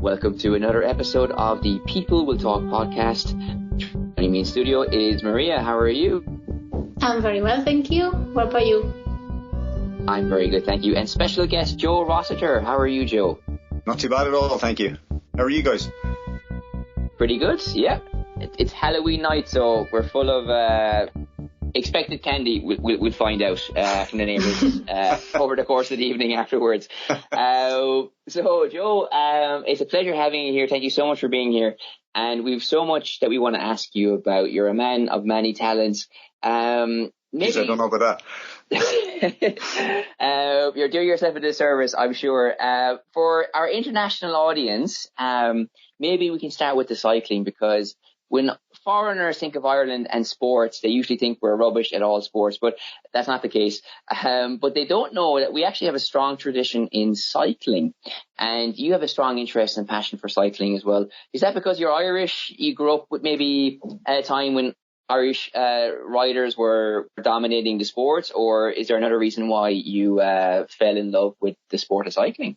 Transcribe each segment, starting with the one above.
Welcome to another episode of the People Will Talk podcast. Joining me in studio is Maria. How are you? I'm very well, thank you. What about you? I'm very good, thank you. And special guest Joe Rossiter. How are you, Joe? Not too bad at all, thank you. How are you guys? Pretty good, yeah. It's Halloween night, so we're full of expected candy. We'll find out from the neighbours over the course of the evening afterwards. So, Joe, it's a pleasure having you here. Thank you so much for being here. And we've so much that we want to ask you about. You're a man of many talents. Maybe I don't know about that. You're doing yourself a disservice, I'm sure. For our international audience, maybe we can start with the cycling, because when foreigners think of Ireland and sports, they usually think we're rubbish at all sports, but that's not the case. But they don't know that we actually have a strong tradition in cycling, and you have a strong interest and passion for cycling as well. Is that because you're Irish? You grew up with maybe at a time when Irish riders were dominating the sports, or is there another reason why you fell in love with the sport of cycling?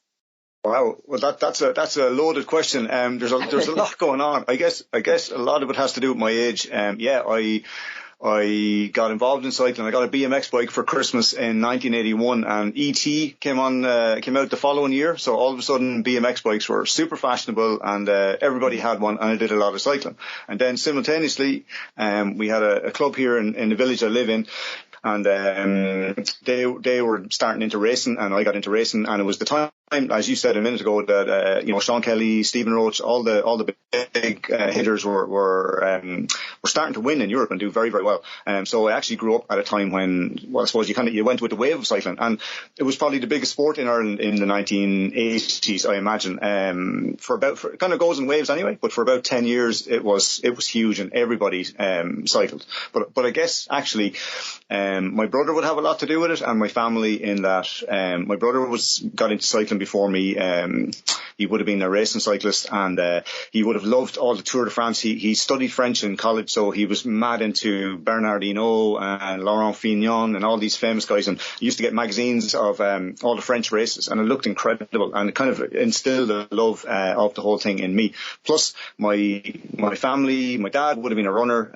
Wow, well that's a loaded question. There's a lot going on. I guess a lot of it has to do with my age. I got involved in cycling. I got a BMX bike for Christmas in 1981, and ET came out the following year. So all of a sudden, BMX bikes were super fashionable, and everybody had one, and I did a lot of cycling. And then simultaneously, we had a club here in the village I live in, and they were starting into racing, and I got into racing, and it was the time, as you said a minute ago, that Sean Kelly, Stephen Roach, all the big hitters were starting to win in Europe and do very, very well. So I actually grew up at a time when, well, I suppose you went with the wave of cycling, and it was probably the biggest sport in Ireland in the 1980s, I imagine. It kind of goes in waves anyway, but for about 10 years it was huge, and everybody cycled. But I guess actually my brother would have a lot to do with it, and my family, in that my brother got into cycling before me. He would have been a racing cyclist, and he would have loved all the Tour de France. He studied French in college, so he was mad into Bernard Hinault and Laurent Fignon and all these famous guys, and he used to get magazines of all the French races, and it looked incredible, and it kind of instilled a love of the whole thing in me. Plus my family, my dad would have been a runner.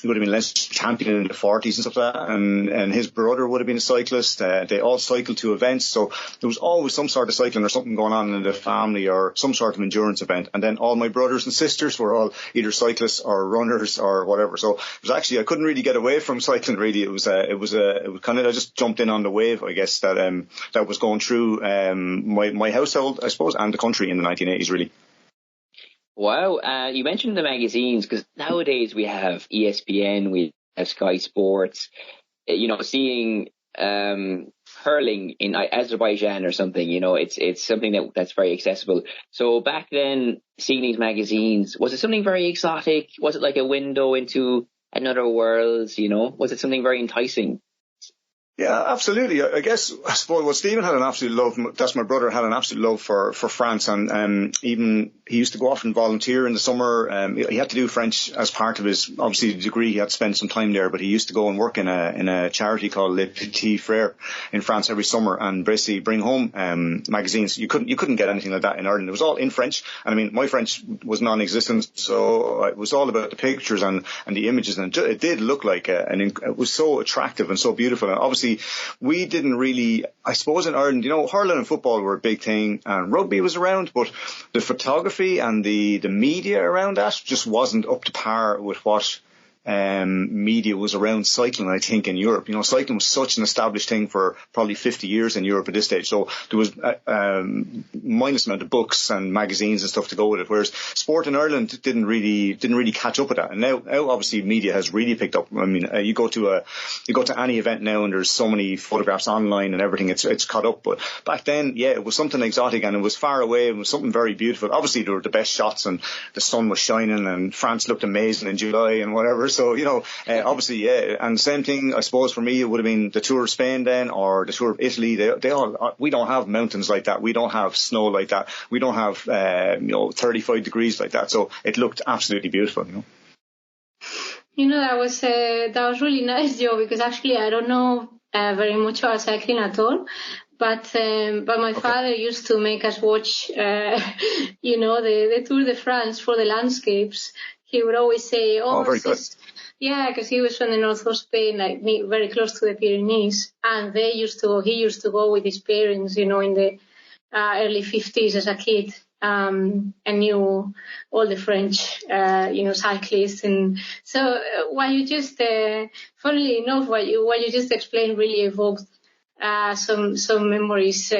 He would have been Leinster champion in the 40s and stuff like that, and his brother would have been a cyclist. They all cycled to events, so there was always some sort of cycling or something going on in the family, or some sort of endurance event. And then all my brothers and sisters were all either cyclists or runners or whatever. So it was actually, I couldn't really get away from cycling really. It was kind of, I just jumped in on the wave, I guess, that was going through my household, I suppose, and the country in the 1980s really. Wow. You mentioned the magazines, because nowadays we have ESPN, we have Sky Sports, seeing hurling in Azerbaijan or something, it's something that's very accessible. So back then, seeing these magazines, was it something very exotic? Was it like a window into another world? Was it something very enticing? Yeah, absolutely. I suppose what Stephen had an absolute love, that's my brother, had an absolute love for France, and even he used to go off and volunteer in the summer. He had to do French as part of his, obviously, degree. He had to spend some time there, but he used to go and work in a charity called Les Petits Frères in France every summer, and basically bring home magazines. You couldn't get anything like that in Ireland. It was all in French, and I mean, my French was non-existent, so it was all about the pictures and the images, and it did look like it was so attractive and so beautiful. And obviously, we didn't really, I suppose in Ireland, hurling and football were a big thing, and rugby was around, but the photography and the media around that just wasn't up to par with what media was around cycling, I think, in Europe. Cycling was such an established thing for probably 50 years in Europe at this stage. So there was minus amount of books and magazines and stuff to go with it. Whereas sport in Ireland didn't really catch up with that. And now obviously media has really picked up. I mean, you go to any event now and there's so many photographs online and everything. It's caught up. But back then, yeah, it was something exotic, and it was far away. It was something very beautiful. Obviously there were the best shots, and the sun was shining, and France looked amazing in July and whatever. So, obviously, yeah. And same thing, I suppose, for me, it would have been the Tour of Spain then, or the Tour of Italy. We don't have mountains like that. We don't have snow like that. We don't have, 35 degrees like that. So it looked absolutely beautiful, That was really nice, Joe, because actually I don't know very much about cycling at all. But my father used to make us watch, the Tour de France for the landscapes. He would always say, very good. Yeah, because he was from the north of Spain, like me, very close to the Pyrenees, and he used to go with his parents, in the early 50s as a kid, and knew all the French, cyclists. And so what you just, funnily enough, what you just explained really evoked some memories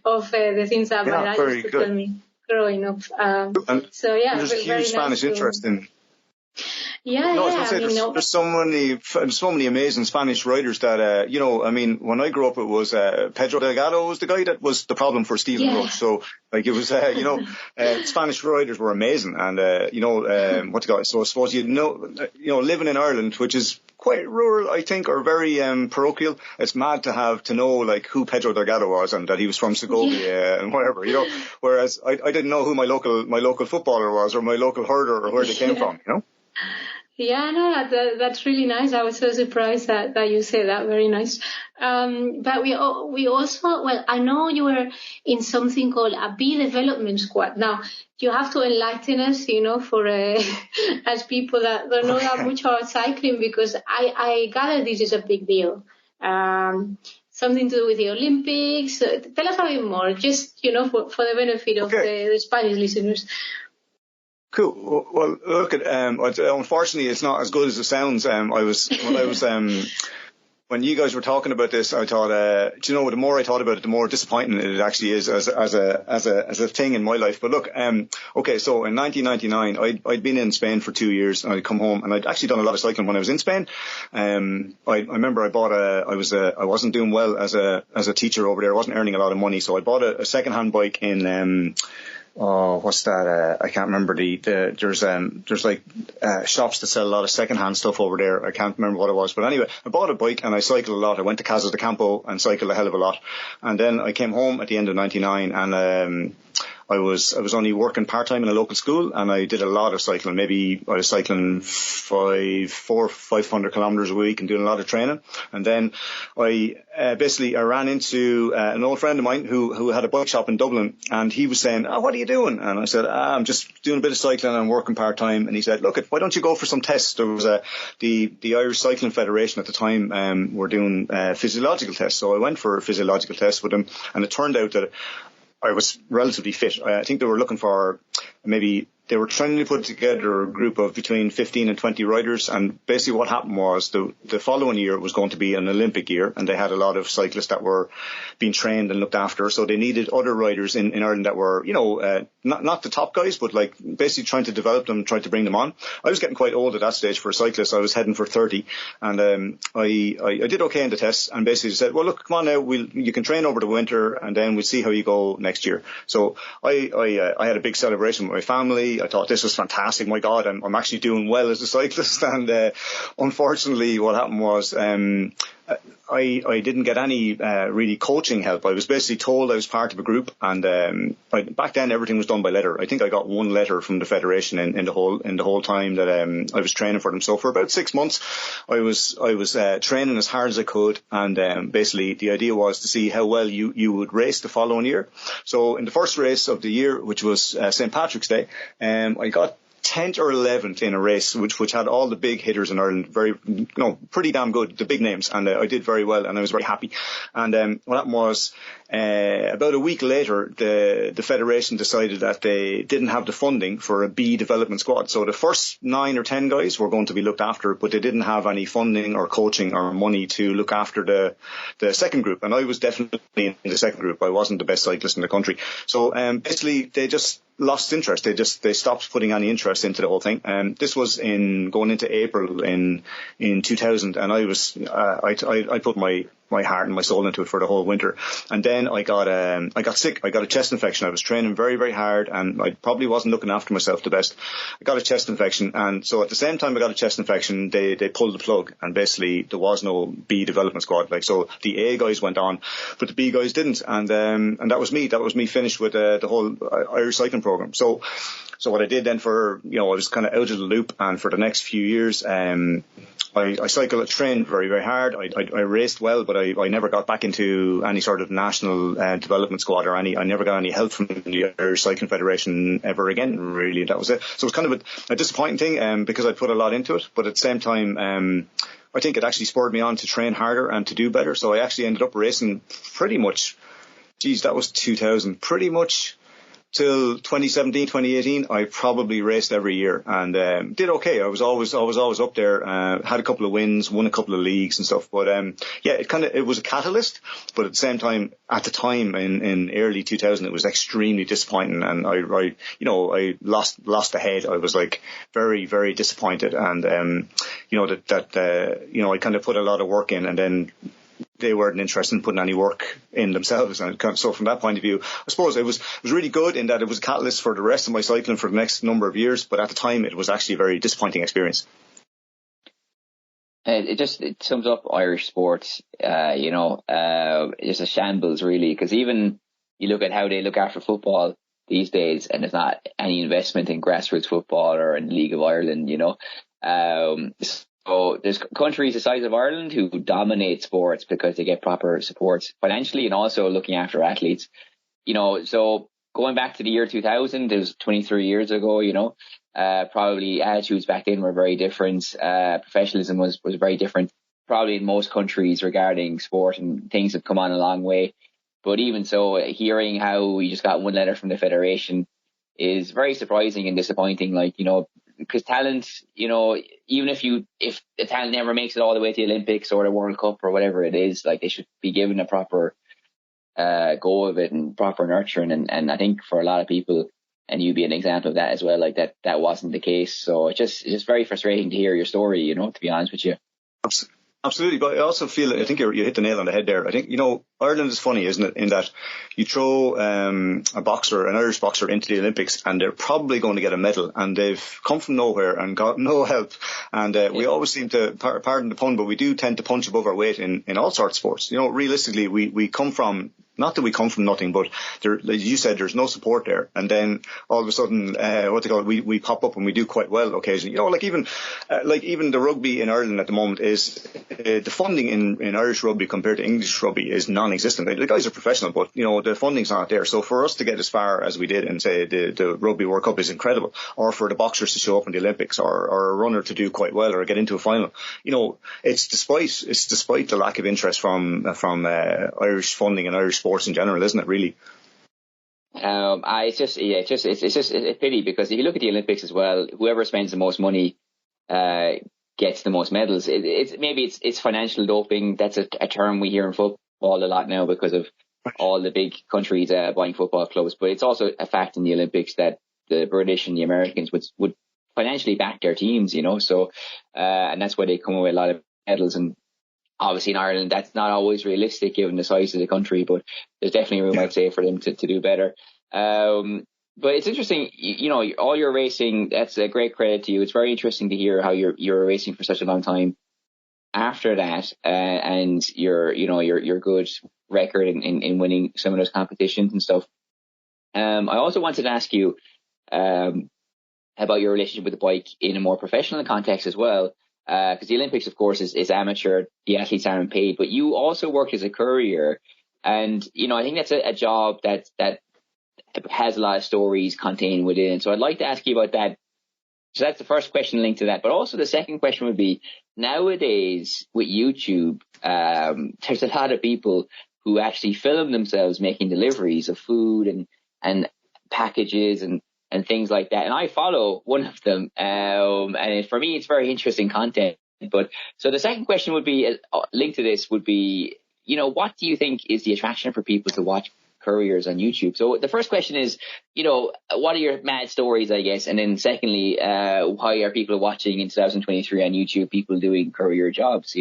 of the things that my dad used to tell me growing up. There's a huge Spanish interest in. Yeah, no, I was going to say there's so many amazing Spanish riders that when I grew up, it was Pedro Delgado was the guy that was the problem for Stephen Roche. So it was Spanish riders were amazing, and so I suppose living in Ireland, which is quite rural, I think, or very parochial. It's mad to know who Pedro Delgado was and that he was from Segovia and whatever, Whereas I didn't know who my local footballer was or my local herder or where they came from, Yeah, no, that's really nice. I was so surprised that you said that. Very nice. But we also, I know you were in something called a B development squad. Now, you have to enlighten us, for as people that don't know that much about cycling, because I gather this is a big deal. Something to do with the Olympics. Tell us a bit more, just, for the benefit of the Spanish listeners. Cool. Well, look, unfortunately, it's not as good as it sounds. When you guys were talking about this, I thought, the more I thought about it, the more disappointing it actually is as a thing in my life. But look, so in 1999, I'd been in Spain for 2 years, and I'd come home, and I'd actually done a lot of cycling when I was in Spain. I remember I wasn't doing well as a teacher over there. I wasn't earning a lot of money, so I bought a second-hand bike in. What's that? I can't remember there's shops that sell a lot of secondhand stuff over there. I can't remember what it was, but anyway, I bought a bike and I cycled a lot. I went to Casa de Campo and cycled a hell of a lot. And then I came home at the end of 99 and, I was only working part-time in a local school, and I did a lot of cycling. Maybe I was cycling 500 kilometers a week and doing a lot of training. And then I ran into an old friend of mine who had a bike shop in Dublin, and he was saying, what are you doing? And I said, I'm just doing a bit of cycling and I'm working part-time. And he said, look, why don't you go for some tests? There was the Irish Cycling Federation at the time were doing physiological tests. So I went for a physiological test with him, and it turned out that I was relatively fit. I think they were looking for they were trying to put together a group of between 15 and 20 riders, and basically what happened was the following year was going to be an Olympic year, and they had a lot of cyclists that were being trained and looked after, so they needed other riders in Ireland that were, not the top guys, but basically trying to develop them, trying to bring them on. I was getting quite old at that stage for a cyclist. I was heading for 30, and I did okay in the tests, and basically said, well, look, come on now, you can train over the winter, and then we'll see how you go next year. So I had a big celebration with my family. I thought this was fantastic. My God, I'm actually doing well as a cyclist. And unfortunately, what happened was I didn't get any really coaching help. I was basically told I was part of a group, and back then everything was done by letter. I think I got one letter from the federation in the whole time that I was training for them. So for about 6 months, I was training as hard as I could, and basically the idea was to see how well you would race the following year. So in the first race of the year, which was St. Patrick's Day, I got 10th or 11th in a race which had all the big hitters in Ireland, pretty damn good, the big names, and I did very well, and I was very happy. And what happened was about a week later, the federation decided that they didn't have the funding for a B development squad. So the first 9 or 10 guys were going to be looked after, but they didn't have any funding or coaching or money to look after the second group. And I was definitely in the second group. I wasn't the best cyclist in the country. So basically they just lost interest. They stopped putting any interest into the whole thing. This was going into April in 2000, and I put my heart and my soul into it for the whole winter. And then I got sick. I got a chest infection. I was training very, very hard, and I probably wasn't looking after myself the best. I got a chest infection, and so at the same time I got a chest infection, they pulled the plug, and basically there was no B development squad. So the A guys went on, but the B guys didn't, and that was me. That was me finished with the whole Irish cycling program. So what I did then I was kind of out of the loop, and for the next few years, I cycled, trained very, very hard. I raced well, but but I never got back into any sort of national development squad or I never got any help from the Irish Cycling Federation ever again, really. That was it. So it was kind of a disappointing thing because I put a lot into it, but at the same time, I think it actually spurred me on to train harder and to do better. So I actually ended up racing pretty much, that was 2000, pretty much till 2017, 2018, I probably raced every year and did okay. I was always up there, had a couple of wins, won a couple of leagues and stuff. But it was a catalyst. But at the same time, at the time in early 2000, it was extremely disappointing, and I lost the head. I was like very, very disappointed, and I kind of put a lot of work in, and then they weren't interested in putting any work in themselves. And so from that point of view, I suppose it was really good in that it was a catalyst for the rest of my cycling for the next number of years. But at the time, it was actually a very disappointing experience. It sums up Irish sports, it's a shambles really, because even you look at how they look after football these days, and there's not any investment in grassroots football or in the League of Ireland, So there's countries the size of Ireland who dominate sports because they get proper support financially and also looking after athletes. So going back to the year 2000, it was 23 years ago, probably attitudes back then were very different. Professionalism was very different, probably in most countries regarding sport, and things have come on a long way. But even so, hearing how you just got one letter from the federation is very surprising and disappointing. Because talent, even if the talent never makes it all the way to the Olympics or the World Cup or whatever it is, they should be given a proper go of it and proper nurturing. And I think for a lot of people, and you be an example of that as well, that wasn't the case. So it's just very frustrating to hear your story, to be honest with you. Absolutely, but I also feel, I think you hit the nail on the head there. I think, Ireland is funny, isn't it, in that you throw an Irish boxer into the Olympics and they're probably going to get a medal, and they've come from nowhere and got no help. And we always seem to, pardon the pun, but we do tend to punch above our weight in all sorts of sports. Realistically, we come from, not that we come from nothing, but there, as you said, there's no support there. And then all of a sudden, we pop up and we do quite well occasionally. Even the rugby in Ireland at the moment is, the funding in Irish rugby compared to English rugby is non-existent. The guys are professional, but the funding's not there. So for us to get as far as we did and say the Rugby World Cup is incredible, or for the boxers to show up in the Olympics, or a runner to do quite well or get into a final, it's despite the lack of interest from Irish funding and Irish sports in general, isn't it? Really. It's just a pity, because if you look at the Olympics as well, whoever spends the most money gets the most medals. It's financial doping. That's a term we hear in football a lot now because of all the big countries buying football clubs. But it's also a fact in the Olympics that the British and the Americans would financially back their teams, So and that's why they come away with a lot of medals. And obviously in Ireland, that's not always realistic given the size of the country, but there's definitely room, I'd say, for them to do better. But it's interesting, all your racing, that's a great credit to you. It's very interesting to hear how you're racing for such a long time after that, and your good record in winning some of those competitions and stuff. I also wanted to ask you about your relationship with the bike in a more professional context as well. Because the Olympics, of course, is amateur. The athletes aren't paid, but you also worked as a courier, and I think that's a job that has a lot of stories contained within it. So I'd like to ask you about that. So that's the first question linked to that. But also the second question would be, nowadays with YouTube, there's a lot of people who actually film themselves making deliveries of food and packages and things like that. And I follow one of them. And for me, it's very interesting content. But so the second question would be, linked to this would be, what do you think is the attraction for people to watch couriers on YouTube? So the first question is, what are your mad stories, I guess? And then secondly, why are people watching in 2023 on YouTube, people doing courier jobs,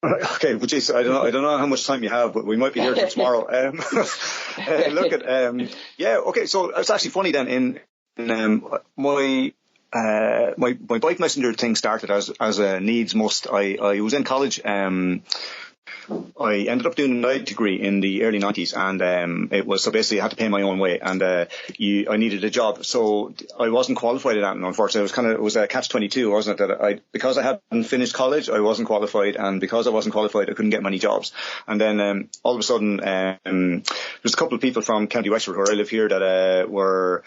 Okay, well, geez, I don't know how much time you have, but we might be here till tomorrow. Okay. So it's actually funny then. My bike messenger thing started as a needs must. I was in college. I ended up doing a night degree in the early 90s, and it was, so basically I had to pay my own way, and I needed a job, so I wasn't qualified at that, and unfortunately it was a catch-22, wasn't it, that because I hadn't finished college, I wasn't qualified, and because I wasn't qualified, I couldn't get many jobs. And then all of a sudden there's a couple of people from County Wexford, where I live here, that were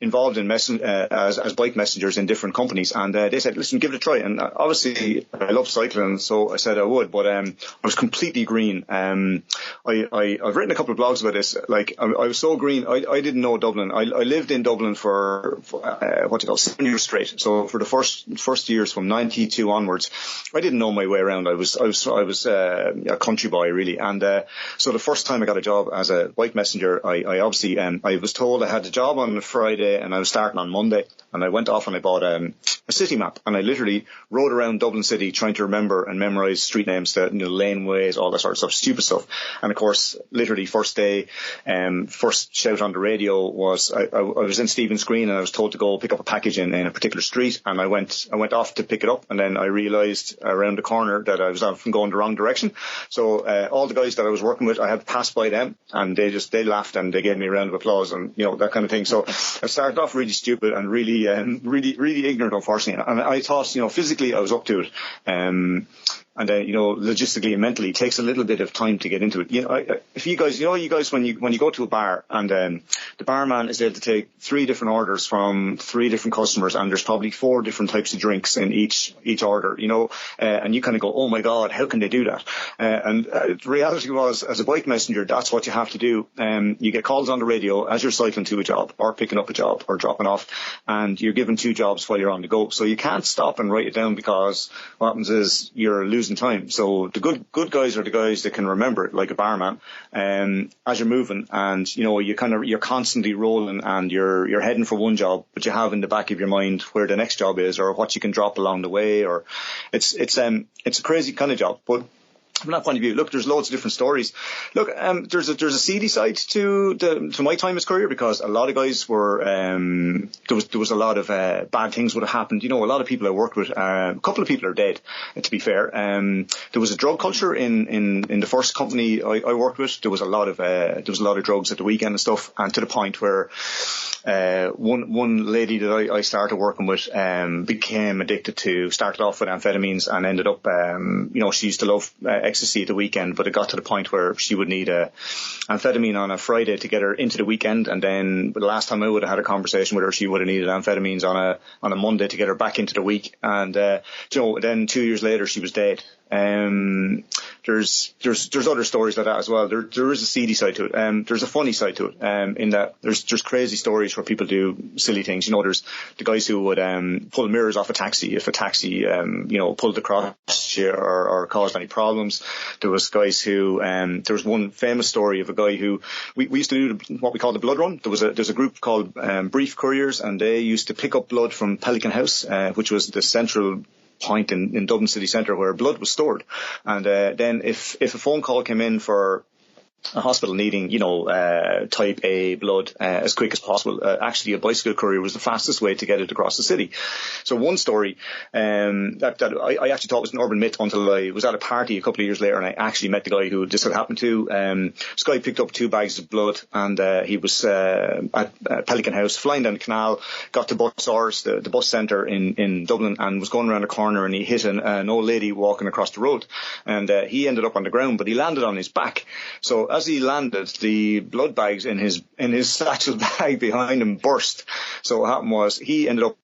involved in as bike messengers in different companies, and they said, listen, give it a try. And obviously I love cycling, so I said I would, but I was completely green. I've written a couple of blogs about this. Like, I was so green, I didn't know Dublin. I lived in Dublin for 7 years straight. So for the first years from 92 onwards, I didn't know my way around. I was a country boy, really. And so the first time I got a job as a bike messenger, I obviously I was told I had a job on Friday and I was starting on Monday, and I went off and I bought a city map, and I literally rode around Dublin City trying to remember and memorize street names, laneways, all that sort of stuff, stupid stuff. And of course, literally first day, first shout on the radio was I was in Stephen's Green, and I was told to go pick up a package in a particular street, and I went off to pick it up, and then I realized around the corner that I was often going the wrong direction. So all the guys that I was working with, I had passed by them, and they laughed and they gave me a round of applause, and that kind of thing. So I started off really stupid and really ignorant, unfortunately. And I thought, physically I was up to it. And then, logistically and mentally, it takes a little bit of time to get into it. If you guys, when you go to a bar and the barman is there to take 3 different orders from 3 different customers, and there's probably 4 different types of drinks in each order, and you kind of go, oh my God, how can they do that? And the reality was, as a bike messenger, that's what you have to do. You get calls on the radio as you're cycling to a job or picking up a job or dropping off, and you're given 2 jobs while you're on the go. So you can't stop and write it down, because what happens is you're losing time. So the good guys are the guys that can remember it, like a barman, as you're moving, and you're constantly rolling, and you're heading for one job, but you have in the back of your mind where the next job is, or what you can drop along the way, or it's a crazy kind of job. But from that point of view, look, there's loads of different stories. Look, there's a seedy side to my timeless career, because a lot of guys were there was a lot of bad things would have happened. A lot of people I worked with, a couple of people are dead, to be fair. There was a drug culture in the first company I worked with. There was a lot of drugs at the weekend and stuff, and to the point where one lady that I started working with became addicted to, started off with amphetamines and ended up she used to love ecstasy at the weekend, but it got to the point where she would need amphetamine on a Friday to get her into the weekend, and then the last time I would have had a conversation with her, she would have needed amphetamines on a Monday to get her back into the week, and then 2 years later she was dead. There's other stories like that as well. There is a seedy side to it. There's a funny side to it, in that there's crazy stories where people do silly things. There's the guys who would pull mirrors off a taxi if a taxi pulled across you or caused any problems. There was guys who there was one famous story of a guy who we used to do what we call the blood run. There's a group called Brief Couriers, and they used to pick up blood from Pelican House, which was the central point in Dublin city centre where blood was stored. And then if a phone call came in for a hospital needing, type A blood as quick as possible, actually a bicycle courier was the fastest way to get it across the city. So one story that I actually thought was an urban myth until I was at a party a couple of years later, and I actually met the guy who this had happened to. This guy picked up 2 bags of blood, and he was at Pelican House, flying down the canal, got to Bus the bus centre in Dublin, and was going around a corner, and he hit an old lady walking across the road, and he ended up on the ground, but he landed on his back. So as he landed, the blood bags in his satchel bag behind him burst. So what happened was he ended up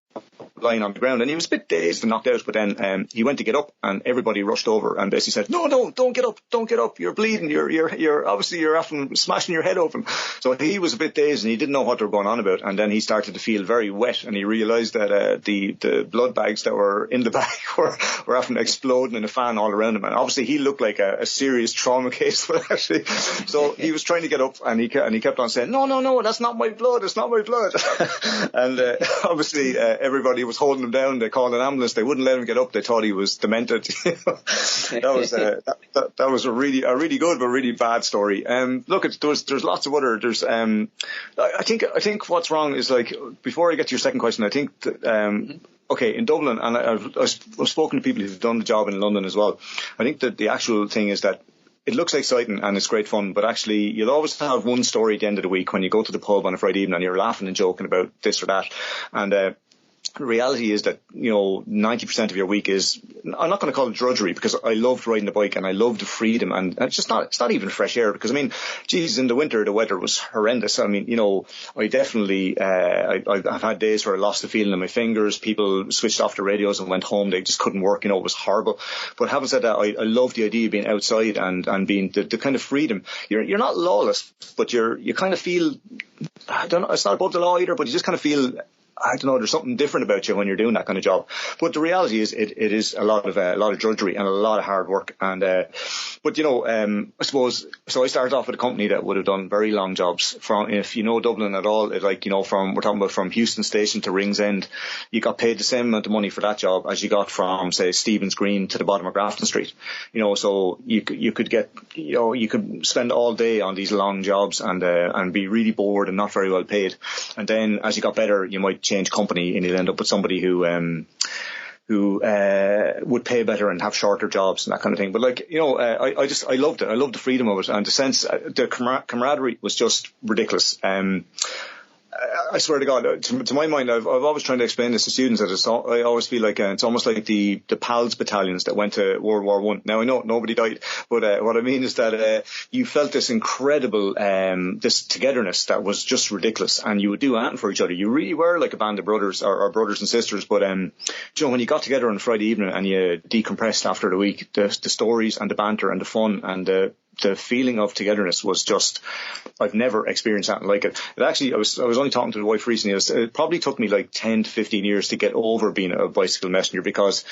lying on the ground, and he was a bit dazed and knocked out, but then he went to get up, and everybody rushed over and basically said, no, don't get up, you're bleeding, you're obviously you're often smashing your head open. So he was a bit dazed and he didn't know what they were going on about, and then he started to feel very wet, and he realized that the blood bags that were in the bag were often exploding in a fan all around him, and obviously he looked like a serious trauma case for actually. So he was trying to get up, and he kept on saying, no, that's not my blood, it's not my blood. And obviously everybody was holding him down. They called an ambulance. They wouldn't let him get up. They thought he was demented. That was a really good but really bad story. Look, there's lots of other. There's I think what's wrong is, like, before I get to your second question, I think that, okay, in Dublin, and I've spoken to people who've done the job in London as well. I think that the actual thing is that it looks exciting and it's great fun, but actually you'll always have one story at the end of the week when you go to the pub on a Friday evening and you're laughing and joking about this or that. And the reality is that, 90% of your week is, I'm not going to call it drudgery, because I loved riding the bike and I loved the freedom, and it's not even fresh air, because in the winter the weather was horrendous. I definitely, I've had days where I lost the feeling in my fingers, people switched off the radios and went home, they just couldn't work, it was horrible. But having said that, I love the idea of being outside and being the kind of freedom. You're not lawless, but you kind of feel, I don't know, it's not above the law either, but you just kind of feel, I don't know, there's something different about you when you're doing that kind of job. But the reality is, it is a lot of drudgery and a lot of hard work. And but I suppose, so I started off with a company that would have done very long jobs from, if you know Dublin at all, we're talking about from Houston Station to Ringsend, you got paid the same amount of money for that job as you got from, say, Stephen's Green to the bottom of Grafton Street. So you could get, you could spend all day on these long jobs and be really bored and not very well paid. And then as you got better, you might change company and you'll end up with somebody who would pay better and have shorter jobs and that kind of thing. But I loved it. I loved the freedom of it, and the sense, the camaraderie was just ridiculous. I swear to God, to my mind, I've always tried to explain this to students that I always feel like it's almost like the PALS battalions that went to World War I. Now, I know nobody died, but what I mean is that you felt this incredible this togetherness that was just ridiculous, and you would do anything for each other. You really were like a band of brothers or brothers and sisters. But when you got together on Friday evening and you decompressed after the week, the stories and the banter and the fun and the feeling of togetherness was just, I've never experienced that like it. It actually, I was only talking to the wife recently, it probably took me like 10 to 15 years to get over being a bicycle messenger, because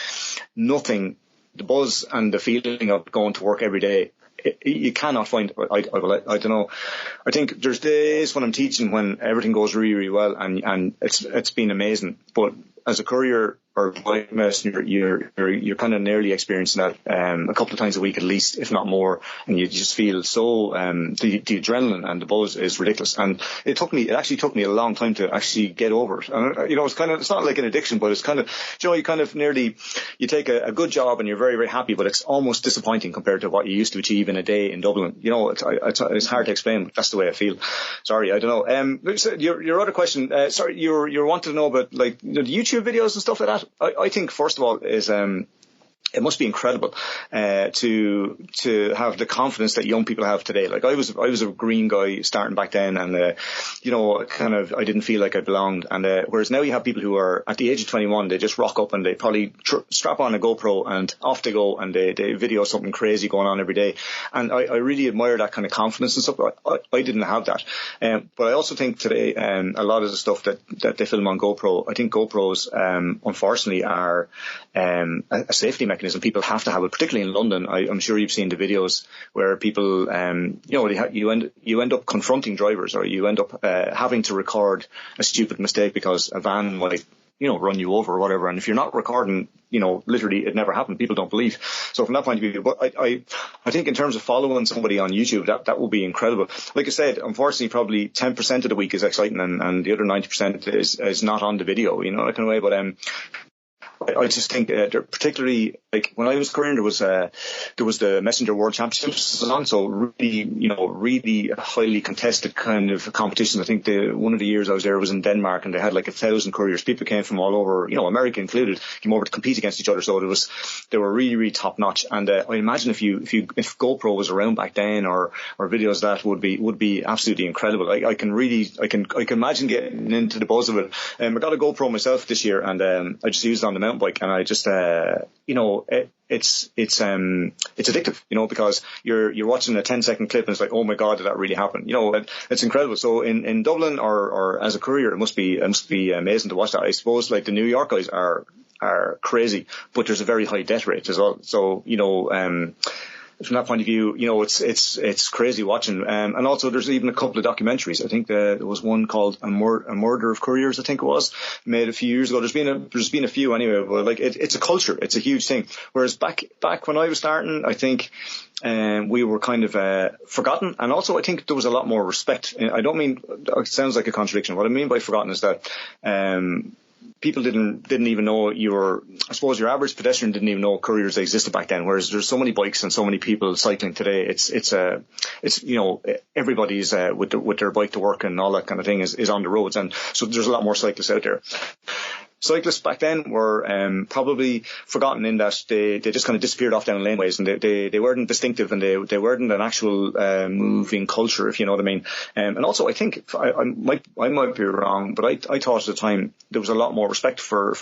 the buzz and the feeling of going to work every day, you cannot find, I don't know. I think there's days when I'm teaching when everything goes really, really well and it's been amazing. But as a courier or bike messenger, you're kind of nearly experiencing that a couple of times a week at least, if not more, and you just feel so the adrenaline and the buzz is ridiculous. And it actually took me a long time to actually get over it. And it's not like an addiction, but it's kind of, you kind of nearly, you take a good job and you're very, very happy, but it's almost disappointing compared to what you used to achieve in a day in Dublin. It's hard to explain, but that's the way I feel. Sorry, I don't know. Your other question, you wanted to know about the YouTube videos and stuff like that. I think, first of all, is it must be incredible to have the confidence that young people have today. Like I was a green guy starting back then, and I didn't feel like I belonged. And whereas now you have people who are at the age of 21, they just rock up and they probably strap on a GoPro and off they go, and they video something crazy going on every day. And I really admire that kind of confidence and stuff. I didn't have that. But I also think today a lot of the stuff that they film on GoPro, I think GoPros unfortunately are a safety mechanism. People have to have it, particularly in London. I'm sure you've seen the videos where people, you end up confronting drivers, or you end up having to record a stupid mistake because a van might, run you over or whatever. And if you're not recording, literally it never happened. People don't believe. So from that point of view, but I think in terms of following somebody on YouTube, that will be incredible. Like I said, unfortunately, probably 10% of the week is exciting, and the other 90% is not on the video, that kind of way. But I just think particularly, like when I was careering, there was the Messenger World Championships on, so really highly contested kind of competition. I think one of the years I was there was in Denmark, and they had like 1,000 couriers. People came from all over, America included, came over to compete against each other. So they were really, really top notch. And I imagine if GoPro was around back then, or videos of that would be absolutely incredible. I can imagine getting into the buzz of it. I got a GoPro myself this year, and I just used it on the mountain bike, and I just it's addictive, because you're watching a 10-second clip and it's like, oh my God, did that really happen? It's incredible. So in Dublin or as a courier, it must be amazing to watch that. I suppose like the New York guys are crazy, but there's a very high death rate as well. So from that point of view, it's crazy watching. And also there's even a couple of documentaries. I think there was one called A Murder of Couriers, I think it was, made a few years ago. There's been a few anyway, but like it's a culture. It's a huge thing. Whereas back when I was starting, I think we were kind of forgotten. And also I think there was a lot more respect. I don't mean, it sounds like a contradiction. What I mean by forgotten is that people didn't even know I suppose your average pedestrian didn't even know couriers existed back then, whereas there's so many bikes and so many people cycling today. It's everybody's with their bike to work and all that kind of thing is on the roads, and so there's a lot more cyclists out there. Cyclists back then were probably forgotten in that they just kind of disappeared off down laneways, and they weren't distinctive, and they weren't an actual moving culture, if you know what I mean. And also, I think I might be wrong, but I thought at the time there was a lot more respect for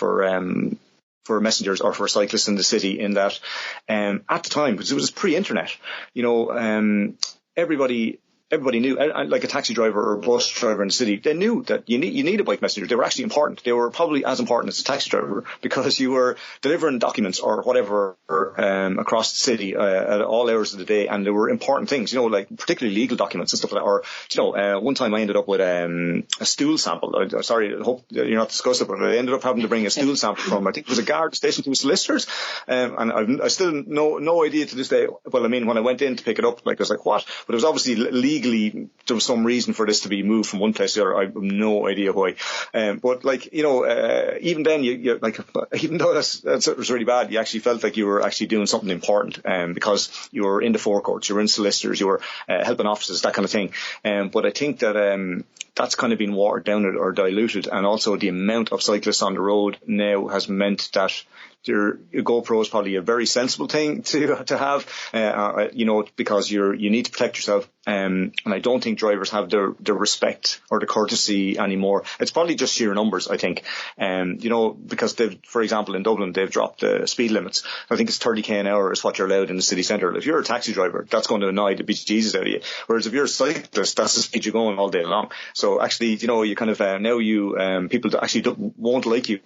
messengers or for cyclists in the city, in that at the time, because it was pre-internet, everybody knew, like a taxi driver or a bus driver in the city, they knew that you need a bike messenger. They were actually important. They were probably as important as a taxi driver, because you were delivering documents or whatever across the city at all hours of the day, and they were important things, like particularly legal documents and stuff like that. Or, one time I ended up with a stool sample. Sorry, I hope you're not disgusted, but I ended up having to bring a stool sample from, I think it was a guard station to a solicitor's, and I still no idea to this day. Well, I mean, when I went in to pick it up, I was like, what? But it was obviously legally, there was some reason for this to be moved from one place to the other. I have no idea why. But even then, even though that was really bad, you actually felt like you were actually doing something important, because you were in the forecourts, you were in solicitors, you were helping offices, that kind of thing. But I think that that's kind of been watered down or diluted, and also the amount of cyclists on the road now has meant that your GoPro is probably a very sensible thing to have, because you need to protect yourself. And I don't think drivers have the respect or the courtesy anymore. It's probably just sheer numbers, I think. Because for example, in Dublin, they've dropped the speed limits. I think it's 30 km an hour is what you're allowed in the city centre. If you're a taxi driver, that's going to annoy the bejesus out of you. Whereas if you're a cyclist, that's the speed you're going all day long. So actually, you kind of, now people actually won't like you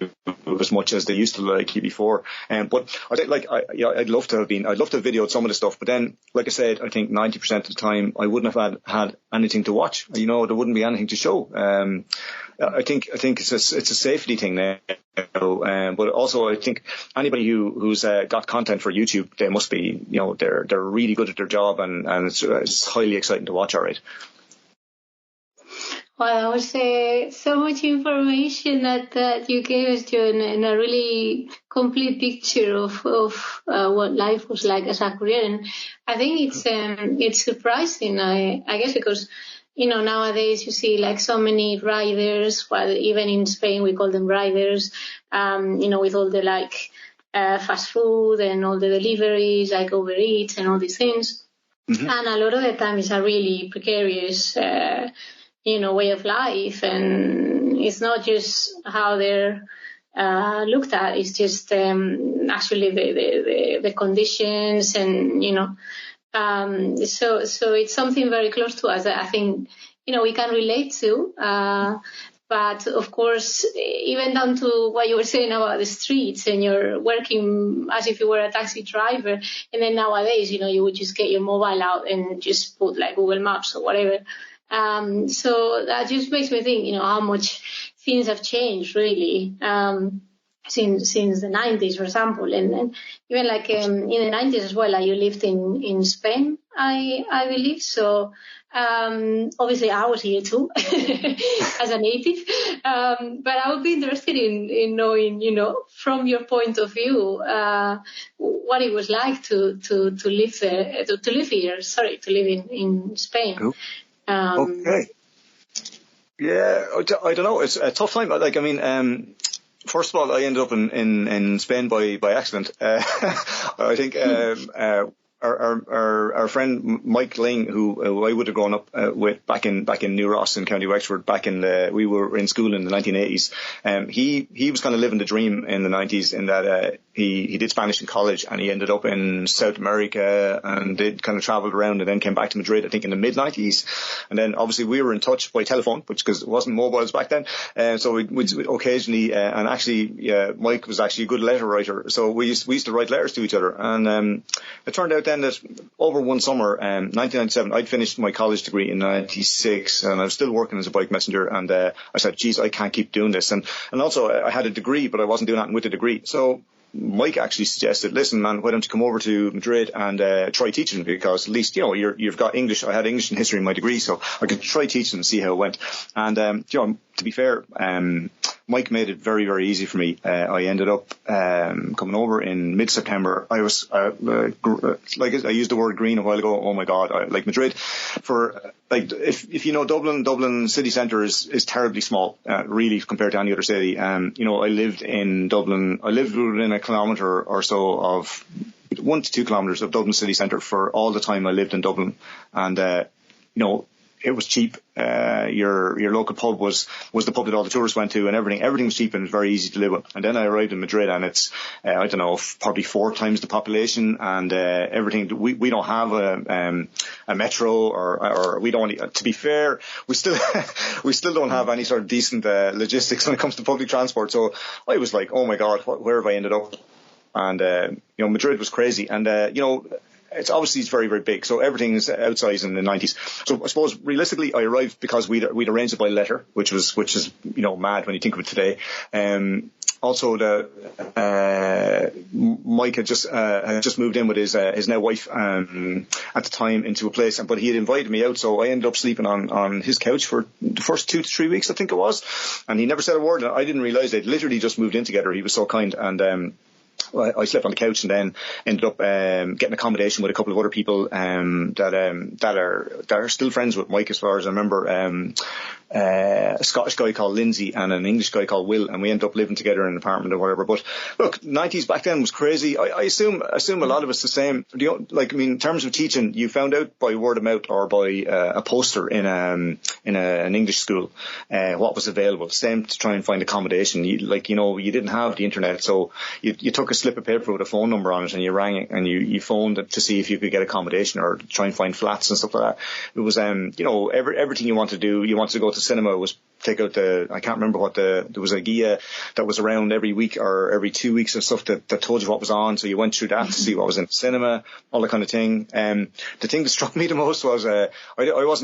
as much as they used to like you before. But I think, I'd love to have videoed some of the stuff, but then, like I said, I think 90% of the time I wouldn't have had anything to watch. There wouldn't be anything to show. I think it's a safety thing now. But also I think anybody who's got content for YouTube, they must be, they're really good at their job, and it's highly exciting to watch. All right. Well, I would say so much information that you gave us, Joe, and a really complete picture of what life was like as a courier. And I think it's surprising, I guess, because, nowadays you see like so many riders, well, even in Spain we call them riders, with all the fast food and all the deliveries like Uber Eats and all these things. Mm-hmm. And a lot of the time it's a really precarious way of life, and it's not just how they're looked at, it's just actually the conditions, and so it's something very close to us that I think we can relate to, but of course, even down to what you were saying about the streets, and you're working as if you were a taxi driver, and then nowadays you would just get your mobile out and just put like Google Maps or whatever. So that just makes me think, how much things have changed really, since the 90s, for example, and even like in the 90s as well. You lived in Spain, I believe. So obviously I was here too as a native, but I would be interested in knowing, from your point of view, what it was like to live there, to live in Spain. Cool. Okay. Yeah, I don't know. It's a tough time. First of all, I ended up in Spain by accident. I think our friend Mike Ling, who I would have grown up with back in New Ross in County Wexford, we were in school in the 1980s. He was kind of living the dream in the 90s, in that he did Spanish in college, and he ended up in South America and did kind of traveled around, and then came back to Madrid, I think in the mid 90s. And then obviously we were in touch by telephone, because it wasn't mobiles back then. So we'd occasionally, and actually, Mike was actually a good letter writer. So we used to write letters to each other. And it turned out then that over one summer, 1997, I'd finished my college degree in 96, and I was still working as a bike messenger. And I said, geez, I can't keep doing this. And also I had a degree, but I wasn't doing anything with the degree. So Mike actually suggested, listen, man, why don't you come over to Madrid and try teaching, because at least, you've got English. I had English and history in my degree, so I could try teaching and see how it went. And, to be fair, Mike made it very, very easy for me. I ended up coming over in mid-September. I was like I used the word green a while ago. Oh my God, I like Madrid. For like if you know Dublin city centre is terribly small, really compared to any other city. You know, I lived in Dublin. I lived within a kilometre or so of 1 to 2 kilometres of Dublin city centre for all the time I lived in Dublin, and you know, it was cheap. Your local pub was the pub that all the tourists went to, and everything was cheap and it was very easy to live with. And then I arrived in Madrid, and it's I don't know, probably 4 times the population, and everything. We don't have a metro or we don't. To be fair, we still don't have any sort of decent logistics when it comes to public transport. So I was like, oh my God, where have I ended up? And you know, Madrid was crazy, and you know, it's very, very big. So everything's outsized in the 90s. So I suppose realistically, I arrived because we'd arranged it by letter, which is you know, mad when you think of it today. Also, Mike had just moved in with his now wife at the time into a place, but he had invited me out, so I ended up sleeping on his couch for the first 2 to 3 weeks, I think it was. And he never said a word. I didn't realise they'd literally just moved in together. He was so kind, and I slept on the couch, and then ended up getting accommodation with a couple of other people that are still friends with Mike, as far as I remember. A Scottish guy called Lindsay and an English guy called Will, and we ended up living together in an apartment or whatever. But look, 90s back then was crazy. I assume a lot of us the same. Like, I mean, in terms of teaching, you found out by word of mouth or by a poster in an English school what was available. Same to try and find accommodation. You didn't have the internet, so you took a slip of paper with a phone number on it, and you rang it, and you phoned it to see if you could get accommodation or try and find flats and stuff like that. It was you know, everything you wanted to do. You wanted to go to cinema, was take out I can't remember what there was a guia that was around every week or every 2 weeks or stuff that told you what was on, so you went through that to see what was in the cinema, all that kind of thing. The thing that struck me the most was I used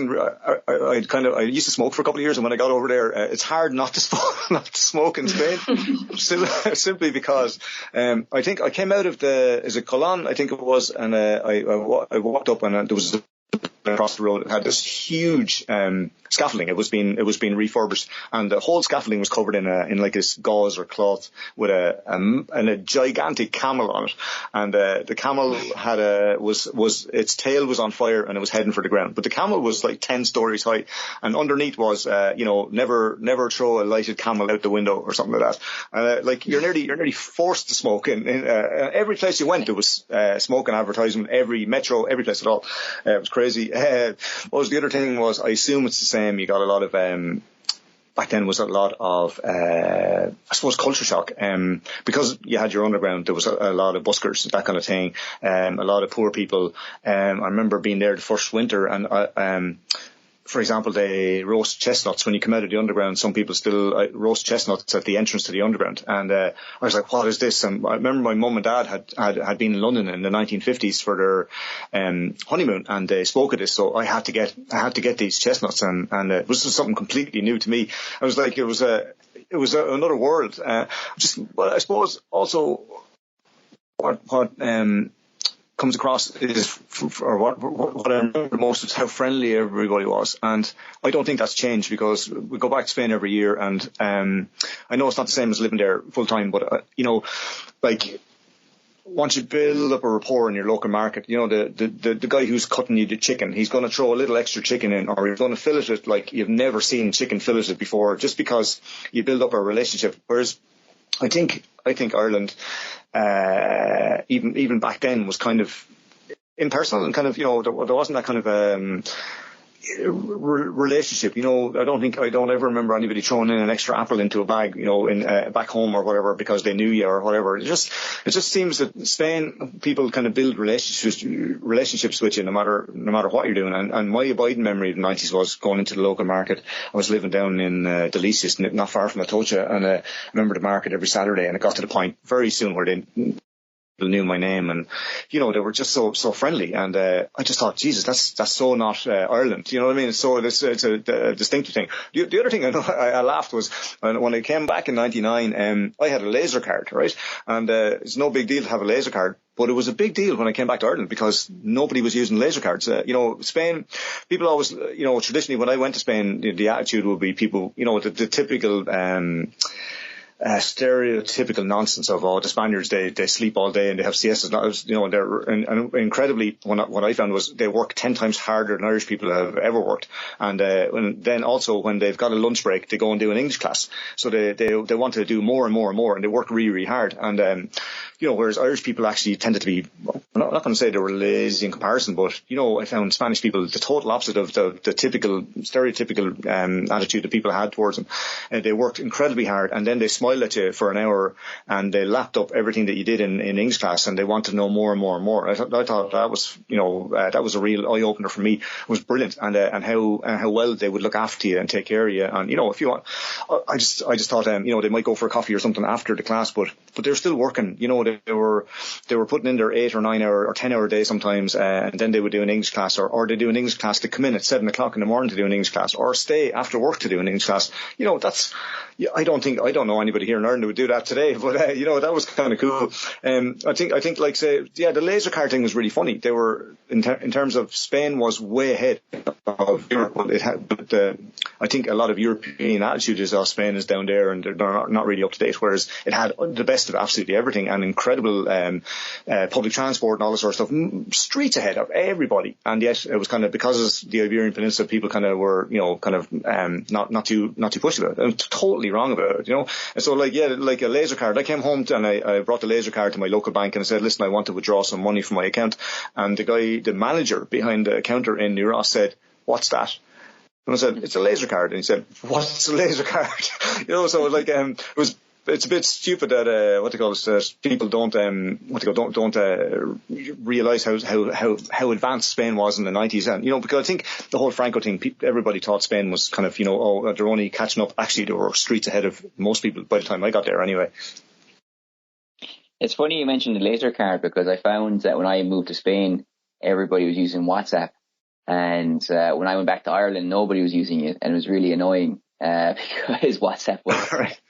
to smoke for a couple of years, and when I got over there, it's hard not to smoke in Spain. Simply because I think I came out of Colón, I think it was, and I walked up, and there was across the road. It had this huge scaffolding. It was being refurbished, and the whole scaffolding was covered in like this gauze or cloth with a gigantic camel on it, and the camel had its tail was on fire and it was heading for the ground. But the camel was like 10 stories high, and underneath was never throw a lighted camel out the window or something like that. Like you're nearly forced to smoke in every place you went. There was smoking advertisement, every metro, every place at all. It was crazy. What was the other thing was, I assume it's the same. You got a lot of back then was a lot of I suppose culture shock, because you had your underground. There was a lot of buskers, that kind of thing, a lot of poor people. I remember being there the first winter, and for example, they roast chestnuts when you come out of the underground. Some people still roast chestnuts at the entrance to the underground. And I was like, what is this? And I remember my mum and dad had been in London in the 1950s for their honeymoon, and they spoke of this. So I had to get these chestnuts, and it was something completely new to me. I was like, it was another world. But I suppose also what comes across is, or what I remember most, is how friendly everybody was. And I don't think that's changed, because we go back to Spain every year, and I know it's not the same as living there full time, but like, once you build up a rapport in your local market, the guy who's cutting you the chicken, he's going to throw a little extra chicken in, or he's going to fillet it like you've never seen chicken filleted before, just because you build up a relationship. Whereas I think Ireland, even back then, was kind of impersonal, and kind of, there wasn't that kind of relationship. I don't ever remember anybody throwing in an extra apple into a bag, in back home or whatever, because they knew you or whatever. It just seems that Spain, people kind of build relationships with you no matter what you're doing. And my abiding memory of the 90s was going into the local market. I was living down in Delicious, not far from Atocha, and I remember the market every Saturday, and it got to the point very soon where they knew my name, and they were just so friendly, and I just thought, Jesus, that's so not Ireland, you know what I mean? So it's a distinctive thing. The other thing I laughed was when I came back in '99, I had a laser card, right? And it's no big deal to have a laser card, but it was a big deal when I came back to Ireland, because nobody was using laser cards. Spain, people always, traditionally when I went to Spain, the attitude would be people, the typical stereotypical nonsense of, the Spaniards, they sleep all day and they have siestas. You know, and incredibly, what I found was they work 10 times harder than Irish people have ever worked. And then also when they've got a lunch break, they go and do an English class. So they want to do more and more and more, and they work really, really hard. And you know, whereas Irish people actually tended to be, I'm not going to say they were lazy in comparison, but, you know, I found Spanish people the total opposite of the typical, stereotypical attitude that people had towards them. They worked incredibly hard, and then they smiled at you for an hour, and they lapped up everything that you did in English class, and they wanted to know more and more and more. I thought that was, you know, that was a real eye-opener for me. It was brilliant, and how well they would look after you and take care of you. And, you know, if you want, I just thought, you know, they might go for a coffee or something after the class, but they're still working. You know, they were putting in their 8 or 9 hour or 10 hour day sometimes, and then they would do an English class, or they do an English class to come in at 7 o'clock in the morning to do an English class, or stay after work to do an English class. You know, that's, I don't know anybody here in Ireland who would do that today, but you know, that was kind of cool. I think like, say, yeah, the laser card thing was really funny. They were in terms of Spain was way ahead of Europe, but I think a lot of European attitude is, Spain is down there and they're not really up to date, whereas it had the best of absolutely everything, and incredible public transport and all this sort of stuff, streets ahead of everybody. And yet it was kind of, because of the Iberian Peninsula, people kind of were, you know, kind of not too pushy about it. I'm totally wrong about it, you know. And so, like, yeah, like a laser card, I came home and I brought the laser card to my local bank and I said, listen, I want to withdraw some money from my account. And the manager behind the counter in New Ross said, what's that? And I said, it's a laser card. And he said, what's a laser card? You know, so like, it's a bit stupid that people don't realize how advanced Spain was in the 90s. And, you know, because I think the whole Franco thing, everybody thought Spain was kind of, you know, they're only catching up. Actually, they were streets ahead of most people by the time I got there anyway. It's funny you mentioned the laser card, because I found that when I moved to Spain, everybody was using WhatsApp. And when I went back to Ireland, nobody was using it, and it was really annoying because WhatsApp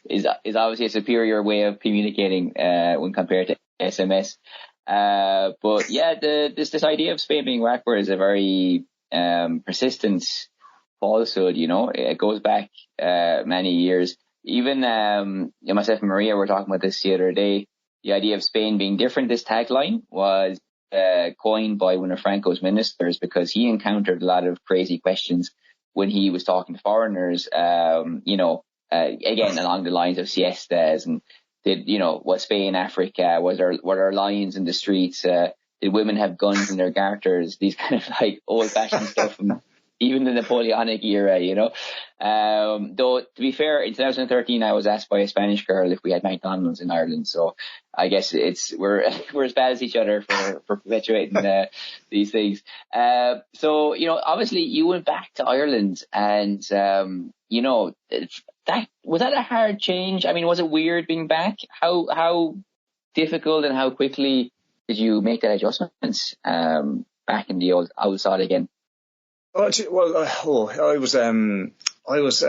is obviously a superior way of communicating when compared to SMS. But yeah, this idea of Spain being backward is a very persistent falsehood. You know, it goes back many years. Even myself and Maria were talking about this the other day. The idea of Spain being different, this tagline was coined by one of Franco's ministers, because he encountered a lot of crazy questions when he was talking to foreigners, you know, again, along the lines of siestas, and was Spain Africa? Were there lions in the streets? Did women have guns in their garters? These kind of like old fashioned stuff from even the Napoleonic era, you know. Though, to be fair, in 2013, I was asked by a Spanish girl if we had McDonald's in Ireland. So I guess we're as bad as each other for perpetuating these things. So, you know, obviously you went back to Ireland, and, you know, was that a hard change? I mean, was it weird being back? How difficult and how quickly did you make that adjustment back in the old side again? I was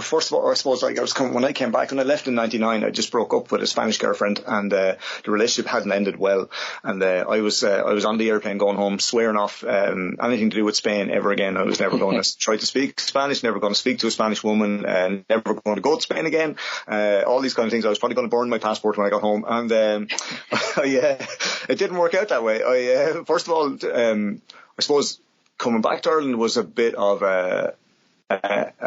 first of all, I suppose, like, when I came back, when I left in '99, I just broke up with a Spanish girlfriend, and the relationship hadn't ended well. And I was on the airplane going home, swearing off anything to do with Spain ever again. I was never going to try to speak Spanish, never going to speak to a Spanish woman, and never going to go to Spain again. All these kind of things. I was probably going to burn my passport when I got home, and it didn't work out that way. First of all, I suppose coming back to Ireland was a bit of a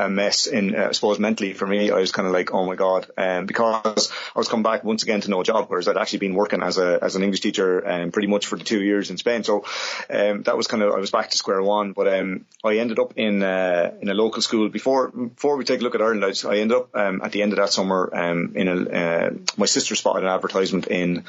mess I suppose mentally for me. I was kind of like, oh my God, because I was coming back once again to no job, whereas I'd actually been working as an English teacher pretty much for the 2 years in Spain. So that was kind of, I was back to square one. But I ended up in a local school. Before we take a look at Ireland, I ended up at the end of that summer my sister spotted an advertisement in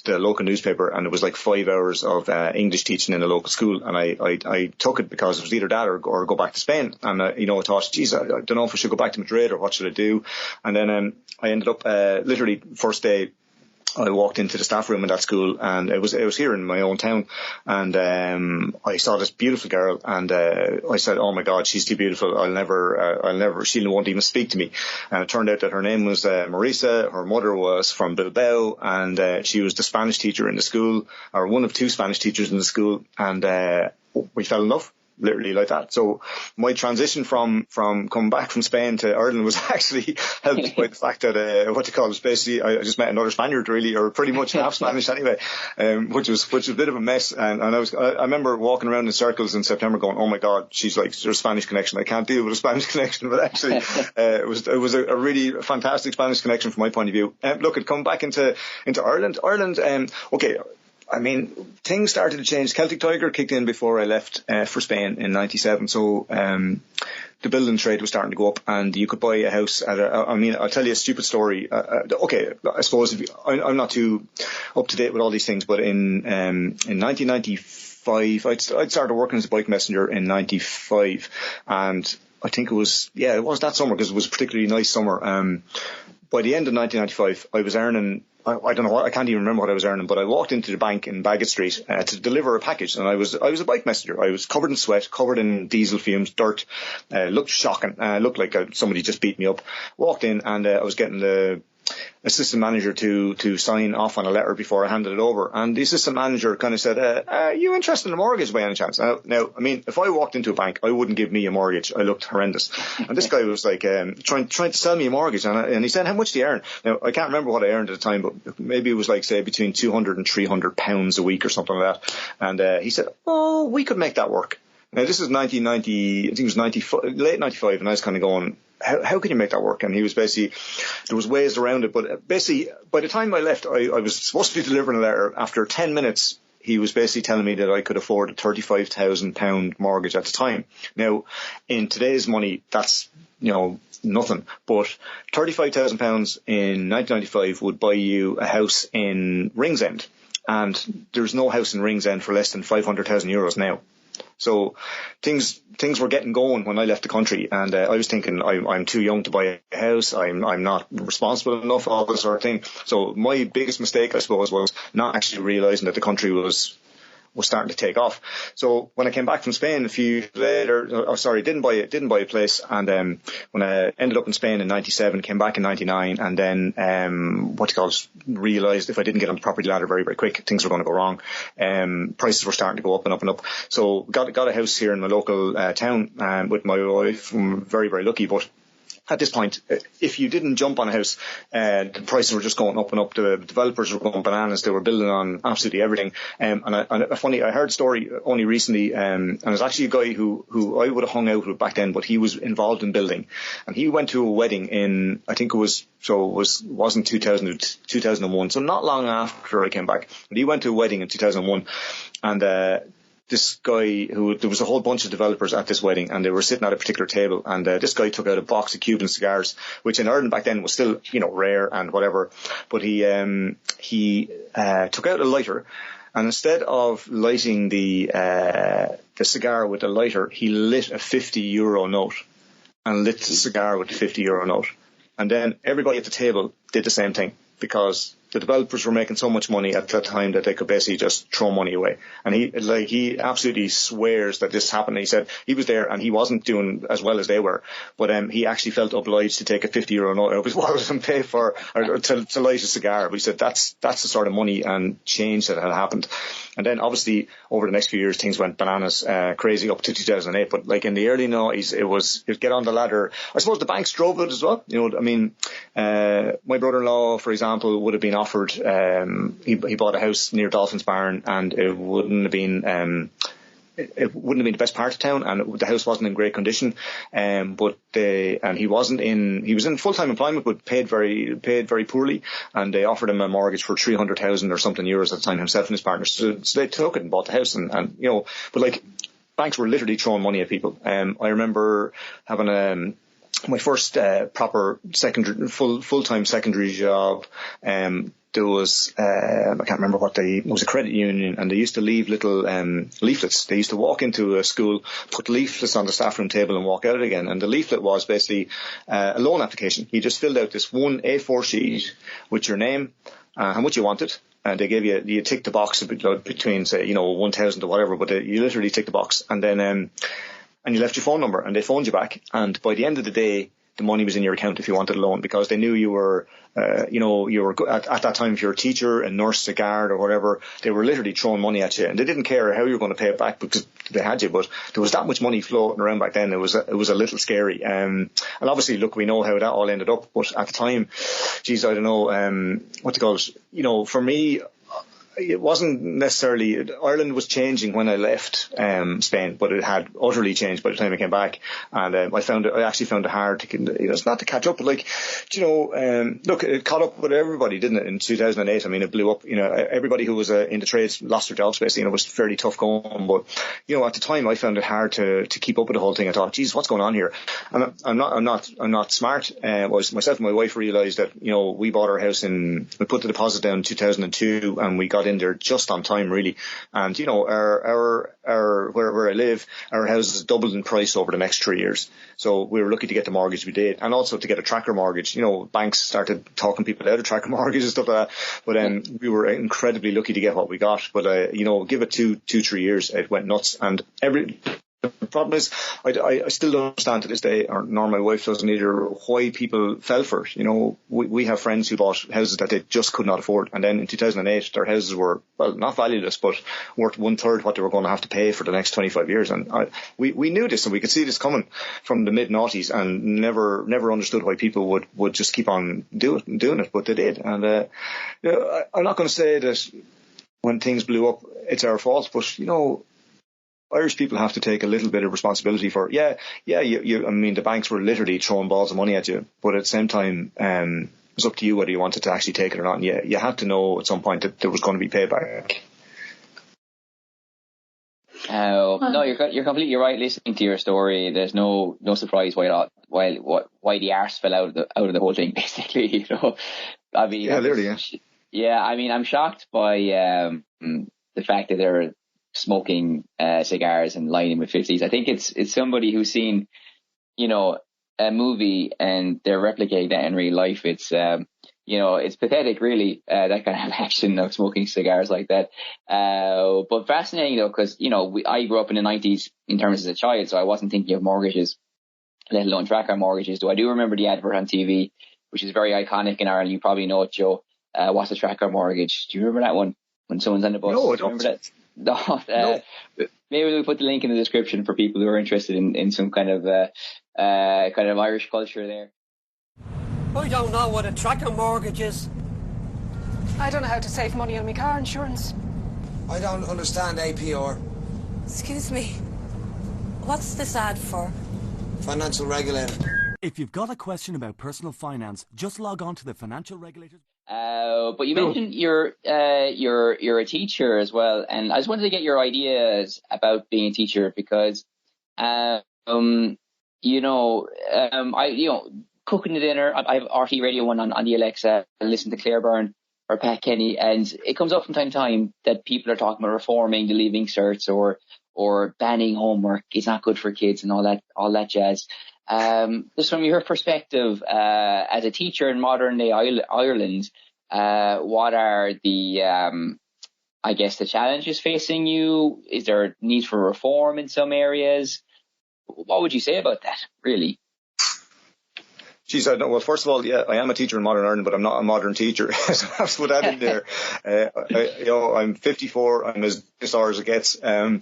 the local newspaper, and it was like 5 hours of English teaching in a local school, and I took it because it was either that or go back to Spain. And you know, I thought, geez, I don't know if I should go back to Madrid or what should I do. And then I ended up literally first day I walked into the staff room in that school, and it was here in my own town, and I saw this beautiful girl, and I said, oh my God, she's too beautiful. She won't even speak to me. And it turned out that her name was Marisa. Her mother was from Bilbao, and she was the Spanish teacher in the school, or one of two Spanish teachers in the school, and we fell in love. literally like that. So my transition from coming back from Spain to Ireland was actually helped by the fact that basically I just met another Spaniard, really, or pretty much half Spanish anyway, which was a bit of a mess. And I remember walking around in circles in September going, oh my God, she's like, there's a Spanish connection. I can't deal with a Spanish connection. But actually, it was a really fantastic Spanish connection from my point of view. Look, it come back into Ireland. Okay. I mean, things started to change. Celtic Tiger kicked in before I left for Spain in 97. So the building trade was starting to go up, and you could buy a house at I'll tell you a stupid story. Okay, I suppose I'm not too up to date with all these things, but in 1995, I'd started working as a bike messenger in 95, and I think it was that summer, because it was a particularly nice summer. By the end of 1995, I was earning, I don't know what, I can't even remember what I was earning, but I walked into the bank in Baggot Street to deliver a package, and I was a bike messenger. I was covered in sweat, covered in diesel fumes, dirt, looked shocking, looked like somebody just beat me up. Walked in, and I was getting the assistant manager to sign off on a letter before I handed it over, and the assistant manager kind of said, are you interested in a mortgage by any chance? Now, I mean, if I walked into a bank, I wouldn't give me a mortgage. I looked horrendous. And this guy was like trying to sell me a mortgage, and he said, how much do you earn? Now, I can't remember what I earned at the time, but maybe it was like, say, between 200 and 300 pounds a week or something like that. And he said, oh, we could make that work. Now, this is 1990, I think it was late 95, and I was kind of going, how can you make that work? And he was basically, there was ways around it, but basically, by the time I left, I was supposed to be delivering a letter. After 10 minutes, he was basically telling me that I could afford a £35,000 mortgage at the time. Now, in today's money, that's, nothing. But £35,000 in 1995 would buy you a house in Ringsend. And there's no house in Ringsend for less than €500,000 now. So things were getting going when I left the country, and I was thinking I'm too young to buy a house. I'm not responsible enough, all this sort of thing. So my biggest mistake, I suppose, was not actually realizing that the country was starting to take off. So when I came back from Spain a few years later, didn't buy a place, and when I ended up in Spain in 97, came back in 99, and then realized if I didn't get on the property ladder very, very quick, things were going to go wrong. Prices were starting to go up and up and up. So got a house here in my local town with my wife. I'm very, very lucky, but at this point, if you didn't jump on a house, the prices were just going up and up. The developers were going bananas. They were building on absolutely everything. I heard a story only recently, and it was actually a guy who I would have hung out with back then, but he was involved in building. And he went to a wedding in, I think wasn't 2001, so not long after I came back. But he went to a wedding in 2001, and this guy there was a whole bunch of developers at this wedding, and they were sitting at a particular table, and this guy took out a box of Cuban cigars, which in Ireland back then was still, rare and whatever. But he took out a lighter, and instead of lighting the cigar with the lighter, he lit a €50 note and lit the cigar with the €50 note. And then everybody at the table did the same thing, because the developers were making so much money at that time that they could basically just throw money away. And he absolutely swears that this happened. He said he was there and he wasn't doing as well as they were, but he actually felt obliged to take a €50 note out of his wallet and pay for, or to light a cigar. But he said that's the sort of money and change that had happened. And then obviously over the next few years things went bananas, crazy up to 2008. But like in the early 90s, it was get on the ladder. I suppose the banks drove it as well. My brother-in-law, for example, would have been offered. He bought a house near Dolphin's Barn, and it wouldn't have been the best part of town, and the house wasn't in great condition. He was in full-time employment, but paid very poorly, and they offered him a mortgage for 300,000 or something euros at the time, himself and his partner. So they took it and bought the house, and but like banks were literally throwing money at people. I remember having my first proper full-time secondary job. There was, I can't remember it was a credit union, and they used to leave little leaflets. They used to walk into a school, put leaflets on the staff room table and walk out again. And the leaflet was basically a loan application. You just filled out this one A4 sheet with your name, how much you wanted. And they gave you tick the box between, say, 1,000 or whatever, but you literally tick the box. And then, and you left your phone number, and they phoned you back. And by the end of the day, the money was in your account if you wanted a loan, because they knew you were, you were at that time, if you're a teacher, a nurse, a guard or whatever, they were literally throwing money at you, and they didn't care how you were going to pay it back because they had you. But there was that much money floating around back then. It was a little scary. And obviously, look, we know how that all ended up. But at the time, geez, I don't know what to call it. For me, it wasn't necessarily, Ireland was changing when I left Spain, but it had utterly changed by the time I came back. And I actually found it hard to, it's not to catch up, but like, look, it caught up with everybody, didn't it, in 2008? I mean, it blew up. Everybody who was in the trades lost their jobs, basically. It was fairly tough going. But at the time, I found it hard to keep up with the whole thing. I thought, geez, what's going on here? And I'm not smart. Was myself and my wife realised that we bought our house we put the deposit down in 2002, and we got in there just on time, really. And our where I live, our house has doubled in price over the next 3 years. So we were lucky to get the mortgage we did, and also to get a tracker mortgage. Banks started talking people out of tracker mortgages and stuff like that. But we were incredibly lucky to get what we got. But give it 2-3 years, it went nuts. And the problem is, I still don't understand to this day, nor my wife doesn't either, why people fell for it. We have friends who bought houses that they just could not afford. And then in 2008, their houses were, well, not valueless, but worth 1/3 what they were going to have to pay for the next 25 years. And we knew this, and we could see this coming from the mid-noughties, and never understood why people would just keep on doing it, but they did. And I'm not going to say that when things blew up, it's our fault, but Irish people have to take a little bit of responsibility for it. I mean, the banks were literally throwing balls of money at you, but at the same time, it's up to you whether you wanted to actually take it or not. And you had to know at some point that there was going to be payback. No, you're completely right. Listening to your story, there's no surprise why the arse fell out of the whole thing, basically. I mean, literally, yeah. Yeah, I mean, I'm shocked by the fact that they're smoking cigars and lying with 50s. I think it's somebody who's seen, a movie and they're replicating that in real life. It's it's pathetic, really, that kind of action of smoking cigars like that. But fascinating though, because I grew up in the 90s in terms as a child, so I wasn't thinking of mortgages, let alone tracker mortgages. Though I do remember the advert on TV, which is very iconic in Ireland. You probably know it, Joe. What's a tracker mortgage? Do you remember that one? When someone's on the bus? No, I don't. Remember that? No. Maybe we'll put the link in the description for people who are interested in some kind of Irish culture there. I don't know what a tracker mortgage is. I don't know how to save money on my car insurance. I don't understand APR. Excuse me. What's this ad for? Financial Regulator. If you've got a question about personal finance, just log on to the Financial Regulator. But you mentioned you're a teacher as well, and I just wanted to get your ideas about being a teacher because, cooking the dinner. I have RT Radio 1 on the Alexa. I listen to Claire Byrne or Pat Kenny, and it comes up from time to time that people are talking about reforming the leaving certs or banning homework. It's not good for kids and all that jazz. Just from your perspective, as a teacher in modern day Ireland, what are the, the challenges facing you? Is there a need for reform in some areas? What would you say about that, really? Geez, I don't. Well, first of all, yeah, I am a teacher in modern Ireland, but I'm not a modern teacher. So I have to put that in there. I'm 54. I'm as sore as it gets. I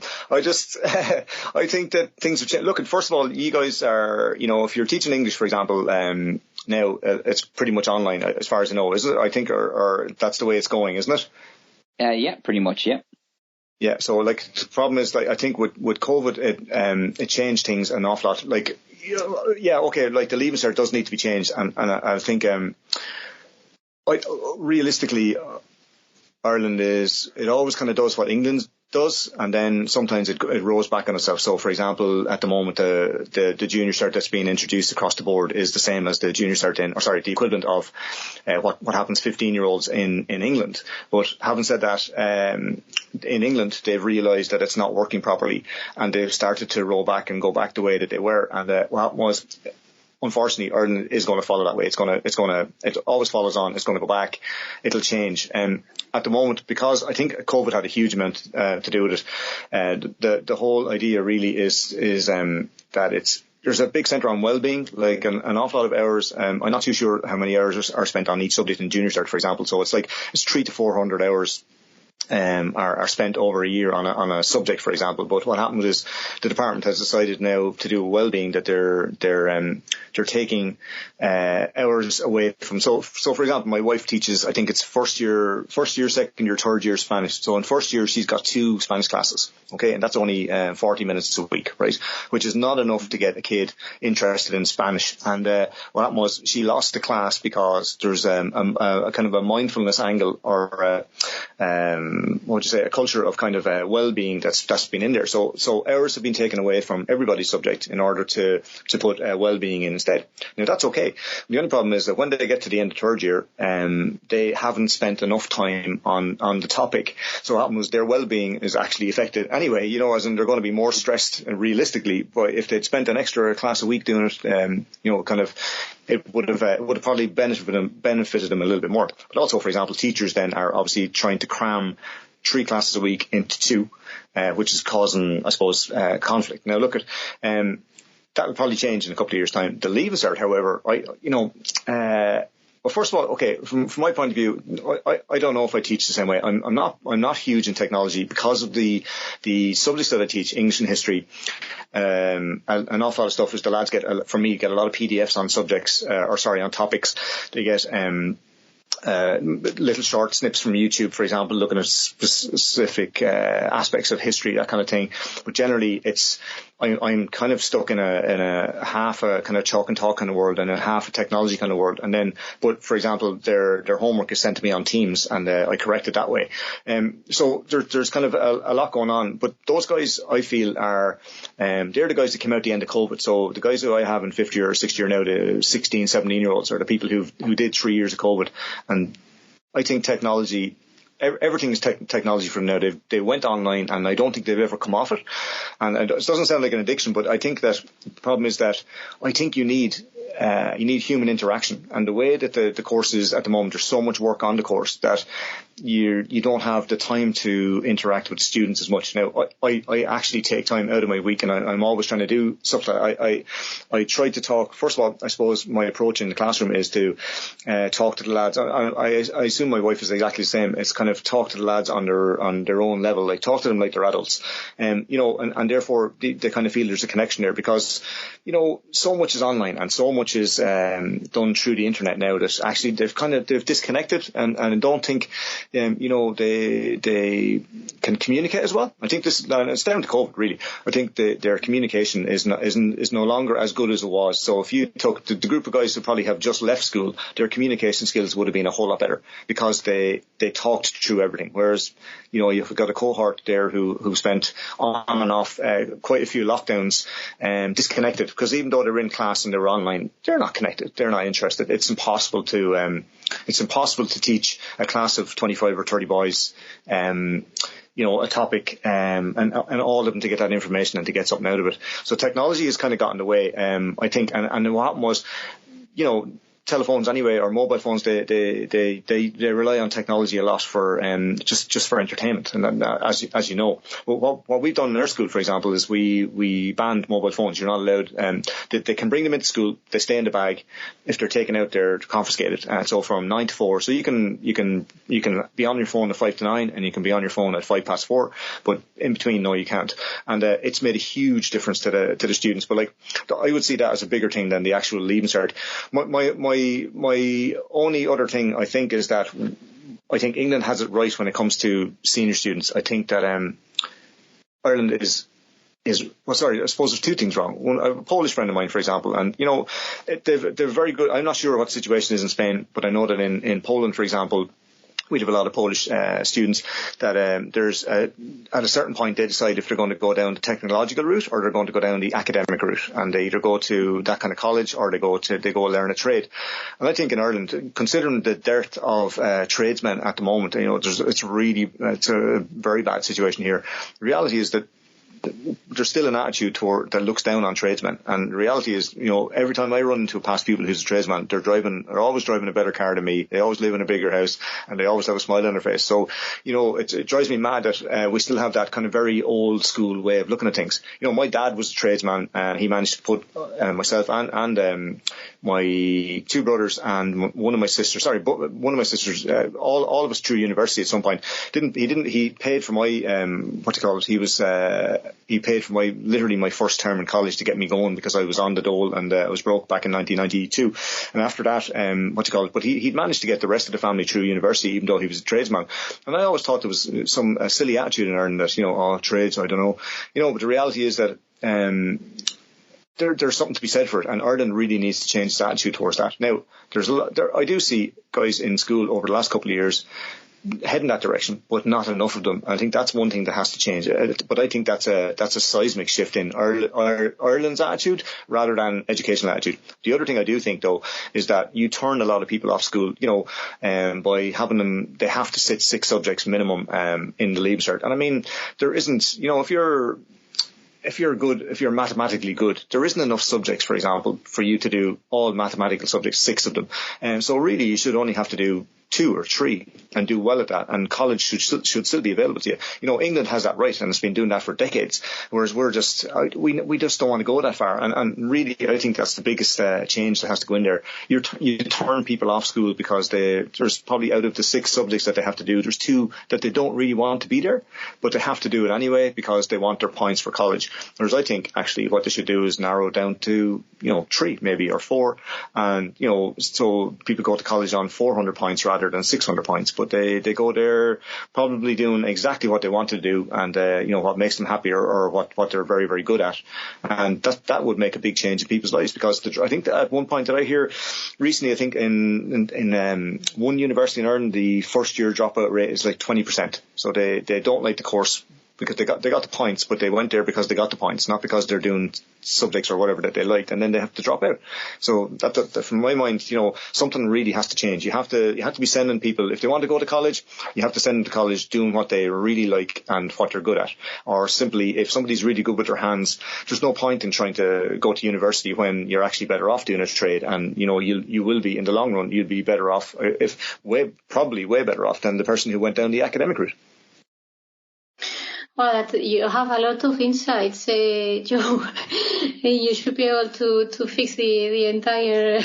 think that things have changed. Look, first of all, you guys are, if you're teaching English, for example, now it's pretty much online, as far as I know, isn't it? I think, or that's the way it's going, isn't it? Yeah, pretty much, yeah. Yeah, so like the problem is, like, I think with COVID, it changed things an awful lot. Like, okay, like the leaving cert does need to be changed, and I think realistically, Ireland it always kind of does what England does, and then sometimes it rolls back on itself. So, for example, at the moment, the junior cert that's being introduced across the board is the same as the junior cert the equivalent of what happens 15-year-olds in England. But having said that, in England they've realised that it's not working properly, and they've started to roll back and go back the way that they were. And what happened was, unfortunately, Ireland is going to follow that way. It always follows on. It's going to go back. It'll change. At the moment, because I think COVID had a huge amount to do with it, the whole idea really is that there's a big centre on well-being, like an awful lot of hours. I'm not too sure how many hours are spent on each subject in junior cert, for example. So it's 300 to 400 hours are spent over a year on a subject, for example. But what happens is the department has decided now to do well-being, that they're taking hours away from. So for example, my wife teaches, I think it's first year, second year, third year Spanish. So in first year she's got 2 Spanish classes, okay, and that's only 40 minutes a week, right? Which is not enough to get a kid interested in Spanish. And what happened was she lost the class because there's a kind of a mindfulness angle, or a culture of kind of well-being that's been in there. So hours have been taken away from everybody's subject in order to put well-being in instead. Now that's okay. The only problem is that when they get to the end of third year, they haven't spent enough time on the topic. So what happens is their well-being is actually affected anyway, as in they're going to be more stressed realistically. But if they'd spent an extra class a week doing it, it would have probably benefited them a little bit more. But also, for example, teachers then are obviously trying to cram 3 classes a week into 2, which is causing, I suppose, conflict. Now look at, that will probably change in a couple of years' time. The Leaving Cert, however, well, first of all, okay, from my point of view, I don't know if I teach the same way. I'm not huge in technology because of the subjects that I teach, English and history. An awful lot of stuff is the lads get a lot of PDFs on subjects, on topics. They get little short snips from YouTube, for example, looking at specific aspects of history, that kind of thing. But generally, I'm kind of stuck in a half a kind of chalk and talk kind of world and a half a technology kind of world. And then, but for example, their homework is sent to me on Teams, and I correct it that way. So there's kind of a lot going on. But those guys, I feel, are they're the guys that came out the end of COVID. So the guys who I have in 50 or 60 year now, the 16, 17-year-olds, are the people who did 3 years of COVID. And I think technology, everything is technology from now. They went online, and I don't think they've ever come off it. And it doesn't sound like an addiction, but I think that the problem is that I think you need human interaction. And the way that the course is at the moment, there's so much work on the course that you don't have the time to interact with students as much. Now, I actually take time out of my week, and I'm always trying to do stuff. I try to talk. First of all, I suppose my approach in the classroom is to talk to the lads. I assume my wife is exactly the same. It's kind of talk to the lads on their own level, like talk to them like they're adults, and therefore they kind of feel there's a connection there, because so much is online and so much is done through the internet now that actually they've disconnected, and I don't think they can communicate as well. I think it's down to COVID, really. I think their communication is no longer as good as it was. So if you took the group of guys who probably have just left school, their communication skills would have been a whole lot better, because they talked through everything. Whereas, you've got a cohort there who spent on and off quite a few lockdowns disconnected, because even though they're in class and they're online, they're not connected. They're not interested. It's impossible to teach a class of 25 or 30 boys a topic and all of them to get that information and to get something out of it. So technology has kind of gotten in the way, I think, and what happened was, telephones anyway, or mobile phones, they rely on technology a lot for just for entertainment, and then, as you know. But what we've done in our school, for example, is we banned mobile phones. You're not allowed. They can bring them into school. They stay in the bag. If they're taken out, they're confiscated. So from 9 to 4. So you can be on your phone at 5 to 9, and you can be on your phone at 5 past 4. But in between, no, you can't. And it's made a huge difference to the students. But I would see that as a bigger thing than the actual Leaving Cert. My only other thing, I think, is that I think England has it right when it comes to senior students. I think that Ireland is I suppose there's 2 things wrong. A Polish friend of mine, for example, and they're very good. I'm not sure what the situation is in Spain, but I know that in Poland, for example, we have a lot of Polish students that there's at a certain point they decide if they're going to go down the technological route or they're going to go down the academic route, and they either go to that kind of college or they go learn a trade. And I think in Ireland, considering the dearth of tradesmen at the moment, it's a very bad situation here. The reality is that there's still an attitude that looks down on tradesmen. And the reality is, every time I run into past people who's a tradesman, they're always driving a better car than me. They always live in a bigger house, and they always have a smile on their face. So, it drives me mad that we still have that kind of very old school way of looking at things. My dad was a tradesman, and he managed to put myself and my two brothers and one of my sisters, all of us through university at some point. He paid for my, he paid for literally my first term in college to get me going, because I was on the dole and I was broke back in 1992. And after that, but he'd managed to get the rest of the family through university, even though he was a tradesman. And I always thought there was some silly attitude in Ireland that, trades, I don't know. But the reality is that, there's something to be said for it, and Ireland really needs to change its attitude towards that. Now, I do see guys in school over the last couple of years heading that direction, but not enough of them. I think that's one thing that has to change. But I think that's a seismic shift in Ireland's attitude rather than educational attitude. The other thing I do think, though, is that you turn a lot of people off school, by having them, they have to sit 6 subjects minimum in the Leaving Cert. And I mean, there isn't, if you're mathematically good, there isn't enough subjects, for example, for you to do all mathematical subjects, 6 of them. And so really you should only have to do 2 or 3 and do well at that, and college should still be available to you. England has that right, and it's been doing that for decades, whereas we just don't want to go that far. And really, I think that's the biggest change that has to go in there. You turn people off school because there's probably, out of the 6 subjects that they have to do, there's 2 that they don't really want to be there, but they have to do it anyway because they want their points for college. Whereas I think actually what they should do is narrow it down to 3 maybe, or 4, and so people go to college on 400 points rather than 600 points, but they go there probably doing exactly what they want to do, and what makes them happy, or what they're very, very good at. And that would make a big change in people's lives, because I think that at one point that I hear recently, I think in one university in Ireland, the first year dropout rate is like 20%. So they don't like the course because they got the points, but they went there because they got the points, not because they're doing subjects or whatever that they liked, and then they have to drop out. So that from my mind, something really has to change. You have to be sending people, if they want to go to college, you have to send them to college doing what they really like and what they're good at. Or simply, if somebody's really good with their hands, there's no point in trying to go to university when you're actually better off doing a trade, and you will be, in the long run, you'll be better off, probably way better off than the person who went down the academic route. Well, you have a lot of insights, Joe. You should be able to fix the entire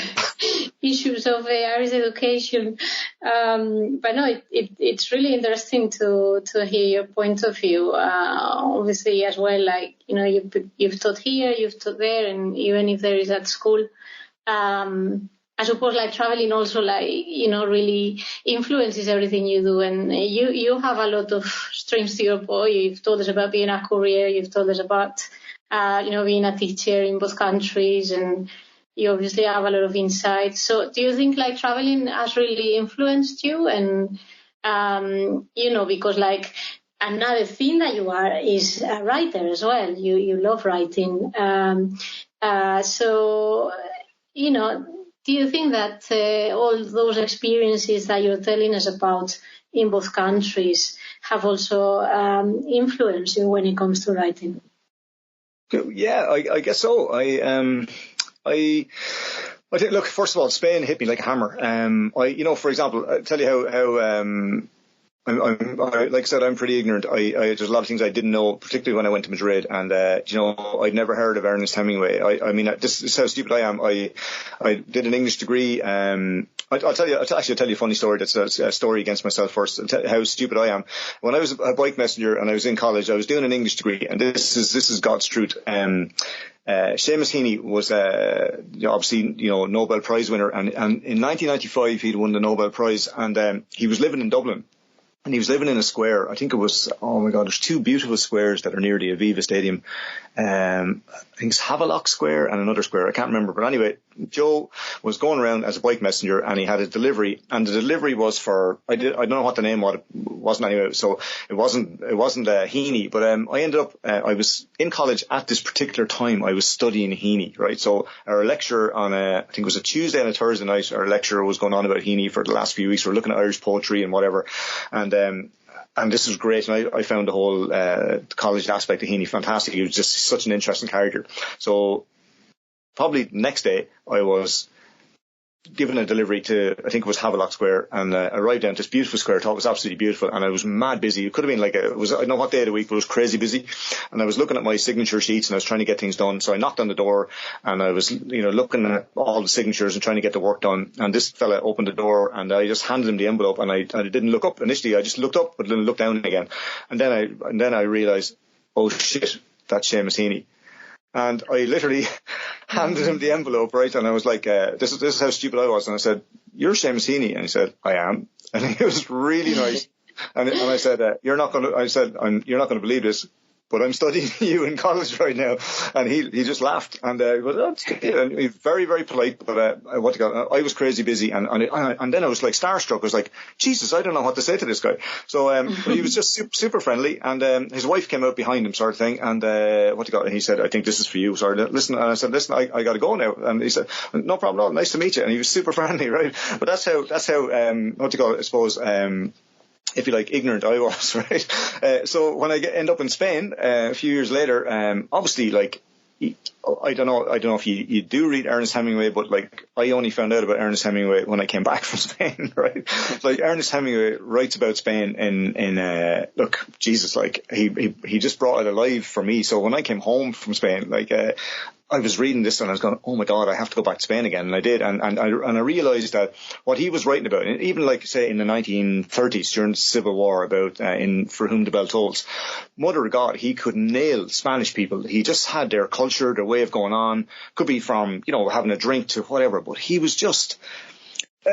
issues of Irish education. But no, it's really interesting to hear your point of view. Obviously, as well, like, you've taught here, you've taught there, and even if there is at school, I suppose like traveling also really influences everything you do, and you have a lot of strings to your bow. You've told us about being a courier, you've told us about being a teacher in both countries, and you obviously have a lot of insight. So do you think like traveling has really influenced you? And because like another thing that you are is a writer as well. You love writing. Do you think that all those experiences that you're telling us about in both countries have also influenced you when it comes to writing? Yeah, I guess so. I think, look, first of all, Spain hit me like a hammer. For example, I'll tell you how like I said, I'm pretty ignorant. There's a lot of things I didn't know, particularly when I went to Madrid, and I'd never heard of Ernest Hemingway. I mean, this is how stupid I am. I did an English degree. I'll tell you a funny story. That's a story against myself first. I'll tell you how stupid I am. When I was a bike messenger and I was in college, I was doing an English degree, and this is God's truth. Seamus Heaney was obviously Nobel Prize winner, and in 1995 he'd won the Nobel Prize, and he was living in Dublin. And he was living in a square. I think it was, oh my God, there's 2 beautiful squares that are near the Aviva Stadium. I think it's Havelock Square and another square. I can't remember. But anyway, Joe was going around as a bike messenger, and he had a delivery. And the delivery was for, I don't know what the name was. It wasn't anyway. So it wasn't Heaney. But I ended up, I was in college at this particular time. I was studying Heaney, right? So our lecture on I think it was a Tuesday and a Thursday night, our lecture was going on about Heaney for the last few weeks. We're looking at Irish poetry and whatever. And and this was great. And I found the whole college aspect of Heaney fantastic. He was just such an interesting character. So probably the next day I was given a delivery to, I think it was Havelock Square, and arrived down to this beautiful square. I thought it was absolutely beautiful, and I was mad busy. It could have been I don't know what day of the week, but it was crazy busy. And I was looking at my signature sheets and I was trying to get things done. So I knocked on the door and I was, looking at all the signatures and trying to get the work done. And this fella opened the door and I just handed him the envelope, and I didn't look up initially. I just looked up but didn't look down again. And then I realized, oh shit, that's Seamus Heaney. And I literally handed him the envelope, right? And I was like, this is how stupid I was. And I said, "You're Seamus Heaney?" And he said, "I am." And it was really nice. And I said, "You're not going to believe this, but I'm studying you in college right now." And he just laughed, and he was, "Oh, and he was very, very polite, but I was crazy busy, and then I was like starstruck. I was like, Jesus, I don't know what to say to this guy. So but he was just super friendly, and his wife came out behind him, sort of thing, and and he said, "I think this is for you." Sorry, listen. And I said, "Listen, I got to go now." And he said, "No problem at all. Nice to meet you." And he was super friendly, right? But that's how I suppose. If you like, ignorant I was, right? So when I end up in Spain a few years later, obviously, like, I don't know if you do read Ernest Hemingway, but like, I only found out about Ernest Hemingway when I came back from Spain, right? Like, Ernest Hemingway writes about Spain in look, Jesus, like, he just brought it alive for me. So when I came home from Spain, like, I was reading this and I was going, oh my God, I have to go back to Spain again. And I did. And I realized that what he was writing about, even like, say, in the 1930s during the Civil War, about in For Whom the Bell Tolls, mother of God, he could nail Spanish people. He just had their culture, their way of going on. Could be from, having a drink to whatever, but he was just,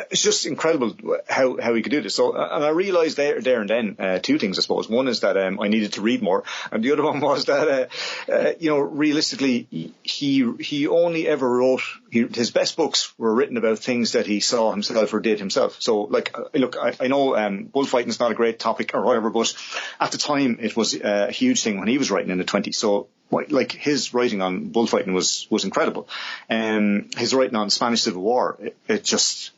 it's just incredible how he could do this. So, and I realized there and then two things, I suppose. One is that I needed to read more, and the other one was that realistically, he only ever wrote, his best books were written about things that he saw himself or did himself. So, like, look, I know bullfighting is not a great topic or whatever, but at the time it was a huge thing when he was writing in the 20s. So, like, his writing on bullfighting was incredible. His writing on Spanish Civil War, it's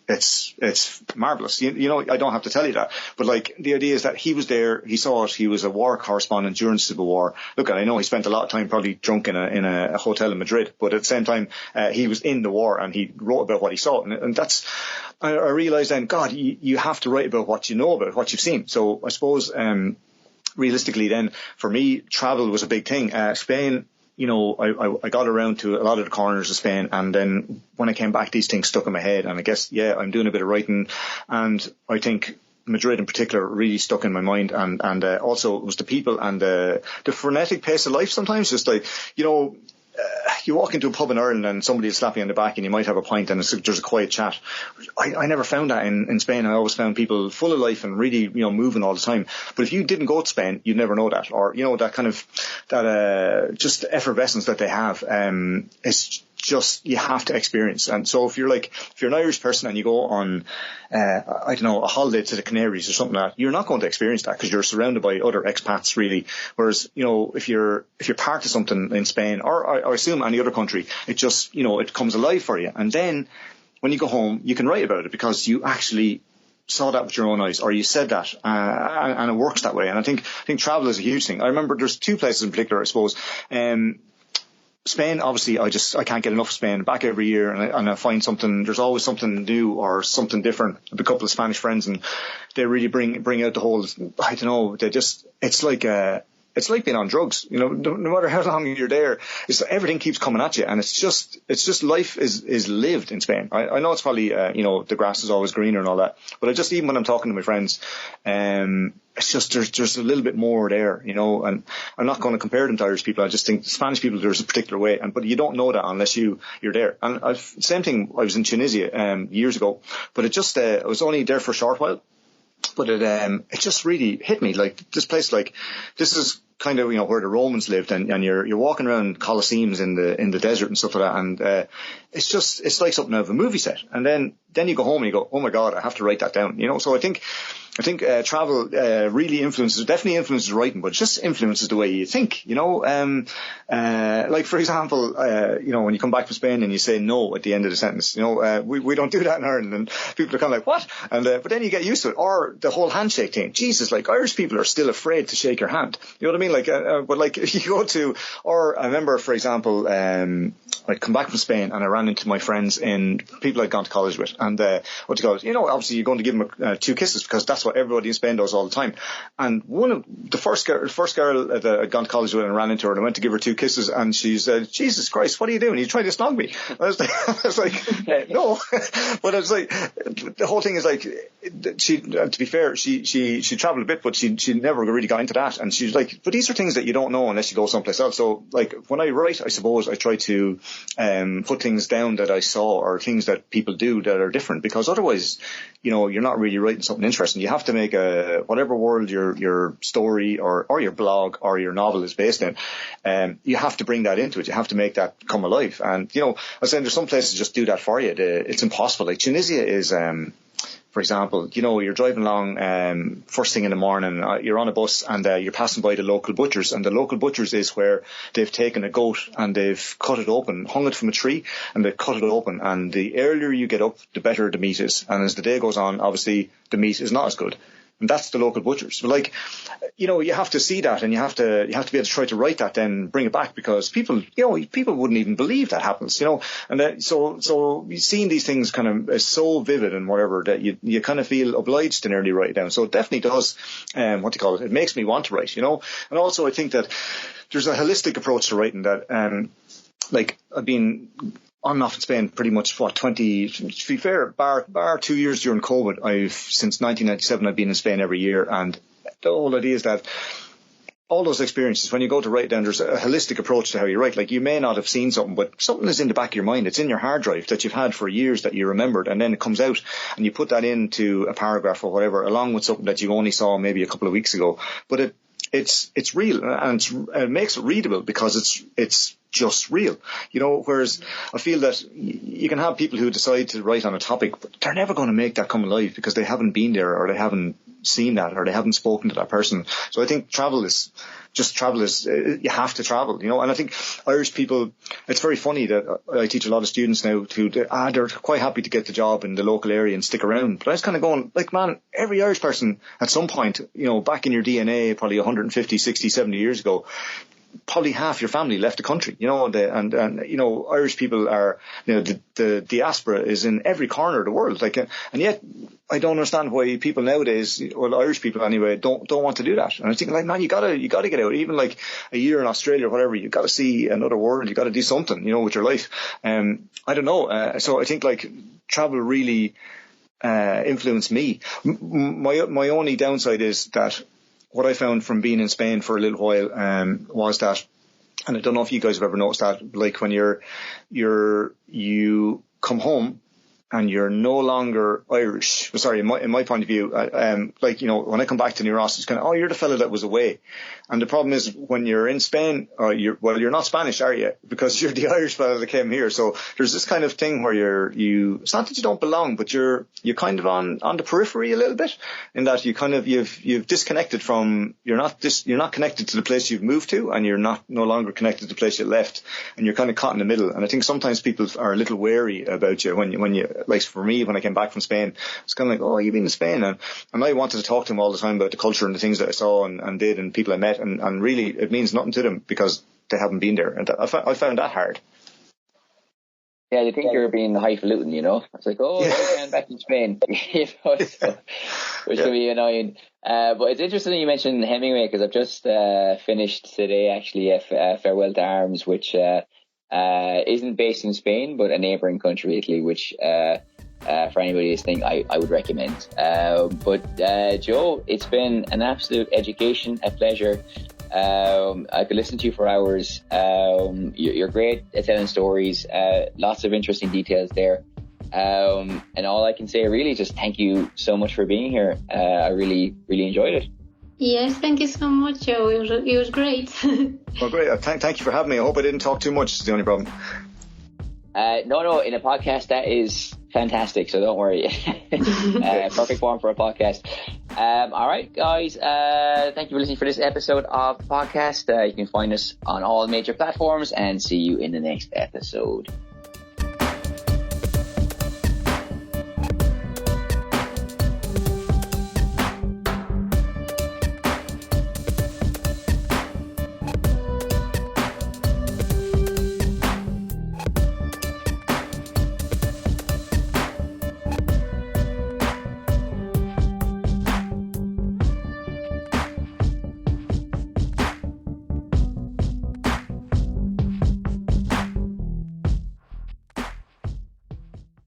marvelous. I don't have to tell you that. But like, the idea is that he was there, he saw it, he was a war correspondent during the Civil War. Look, I know he spent a lot of time probably drunk in a hotel in Madrid, but at the same time, he was in the war and he wrote about what he saw. And that's, I realized then, God, you have to write about what you know about, what you've seen. So I suppose, realistically then, for me, travel was a big thing. Spain, I got around to a lot of the corners of Spain, and then when I came back, these things stuck in my head, and I guess, I'm doing a bit of writing, and I think Madrid in particular really stuck in my mind, and also it was the people and the frenetic pace of life sometimes, just like, you walk into a pub in Ireland and somebody will slap you on the back and you might have a pint and there's a quiet chat. I never found that in Spain. I always found people full of life and really, moving all the time. But if you didn't go to Spain, you'd never know that. Or, that kind of, just effervescence that they have, it's just, you have to experience. And so if you're an Irish person and you go on, a holiday to the Canaries or something like that, you're not going to experience that because you're surrounded by other expats, really. Whereas, if you're part of something in Spain, or I assume any other country, it just, it comes alive for you. And then when you go home, you can write about it because you actually saw that with your own eyes, or you said that, and it works that way. And I think travel is a huge thing. I remember there's two places in particular, I suppose. Spain, obviously, I can't get enough of Spain. Back every year, and I find there's always something new or something different. I have a couple of Spanish friends, and they really bring out the whole, I don't know, it's like being on drugs, no matter how long you're there, everything keeps coming at you, and it's just life is lived in Spain. I know it's probably, the grass is always greener and all that, but even when I'm talking to my friends, it's just, there's a little bit more there, and I'm not going to compare them to Irish people. I just think Spanish people, there's a particular way, but you don't know that unless you're there. And same thing, I was in Tunisia, years ago, but I was only there for a short while. But it just really hit me, like, this place, like, this is kind of, where the Romans lived, and you're walking around Colosseums in the desert and stuff like that, and it's like something out of a movie set. And then you go home and you go, oh my God, I have to write that down, So I think I think travel really definitely influences writing, but it just influences the way you think, like for example, when you come back from Spain and you say no at the end of the sentence, we don't do that in Ireland, and people are kind of like, what? And but then you get used to it. Or the whole handshake thing. Jesus, like Irish people are still afraid to shake your hand. You know what I mean? Like, but like if you go to, or I remember, for example, I'd come back from Spain and I ran into my friends in people I'd gone to college with, and obviously you're going to give them 2 kisses because that's what everybody in Spain does all the time. And one of the first girl that I'd gone to college with and ran into her, and I went to give her 2 kisses, and she said, Jesus Christ, what are you doing? You trying to snog me? I was like no. But it's like, the whole thing is like, she, to be fair, she traveled a bit, but she never really got into that. And she's like, but these are things that you don't know unless you go someplace else. So like when I write, I suppose I try to put things down that I saw, or things that people do that are different, because otherwise, you're not really writing something interesting. You have to make whatever world your story or your blog or your novel is based in, you have to bring that into it. You have to make that come alive. And I was saying, there's some places that just do that for you. It's impossible. Like Tunisia is, for example, you're driving along first thing in the morning, you're on a bus, and you're passing by the local butchers, and the local butchers is where they've taken a goat and they've cut it open, hung it from a tree, and they've cut it open, and the earlier you get up, the better the meat is. And as the day goes on, obviously the meat is not as good. And that's the local butchers. So like, you have to see that, and you have to be able to try to write that, then bring it back, because people wouldn't even believe that happens, and that, so seeing these things kind of is so vivid and whatever, that you kind of feel obliged to nearly write it down. So it definitely does, it makes me want to write, and also I think that there's a holistic approach to writing that, like I've been on and off in Spain pretty much for 20, to be fair, bar 2 years during COVID, since 1997 I've been in Spain every year. And the whole idea is that all those experiences, when you go to write down, there's a holistic approach to how you write. Like, you may not have seen something, but something is in the back of your mind. It's in your hard drive that you've had for years that you remembered, and then it comes out and you put that into a paragraph or whatever, along with something that you only saw maybe a couple of weeks ago. But it's real, and it makes it readable because it's just real, whereas I feel that you can have people who decide to write on a topic, but they're never going to make that come alive because they haven't been there, or they haven't seen that, or they haven't spoken to that person. So I think travel is you have to travel, and I think Irish people, it's very funny that I teach a lot of students now who they're quite happy to get the job in the local area and stick around. But I was kind of going, like, man, every Irish person at some point, back in your DNA, probably 150, 60, 70 years ago, probably half your family left the country, and Irish people are, the diaspora is in every corner of the world, like, and yet I don't understand why people nowadays, well, Irish people anyway, don't want to do that. And I think, like, man, you gotta get out. Even like a year in Australia or whatever, you gotta see another world. You gotta do something, with your life. I don't know. So I think, like, travel really influenced me. My only downside is that what I found from being in Spain for a little while was that, and I don't know if you guys have ever noticed that, like, when you come home and you're no longer Irish. Sorry, in my point of view, like, when I come back to New Ross, it's kind of, oh, you're the fella that was away. And the problem is, when you're in Spain, you're not Spanish, are you? Because you're the Irish fella that came here. So there's this kind of thing where it's not that you don't belong, but you're kind of on the periphery a little bit, in that you've disconnected from, you're not connected to the place you've moved to, and you're no longer connected to the place you left, and you're kind of caught in the middle. And I think sometimes people are a little wary about you when you, like, for me, when I came back from Spain, it's kind of like, oh, you've been in Spain, and I wanted to talk to them all the time about the culture and the things that I saw and did, and people I met, and really it means nothing to them because they haven't been there, and I found that hard. Yeah, you think you're being highfalutin, It's like, oh, yeah, back in Spain, so, which can be annoying. But it's interesting that you mentioned Hemingway, because I've just finished today actually a Farewell to Arms, which isn't based in Spain, but a neighbouring country, Italy, which for anybody listening, I would recommend. But Joe, it's been an absolute education, a pleasure. I could listen to you for hours. You're great at telling stories, lots of interesting details there. And all I can say really is just thank you so much for being here. I really, really enjoyed it. Yes, thank you so much, Joe. It was great. Well, great. Thank you for having me. I hope I didn't talk too much. It's the only problem. No, in a podcast that is fantastic, so don't worry. Perfect form for a podcast. All right, guys. Thank you for listening for this episode of the podcast. You can find us on all major platforms and see you in the next episode.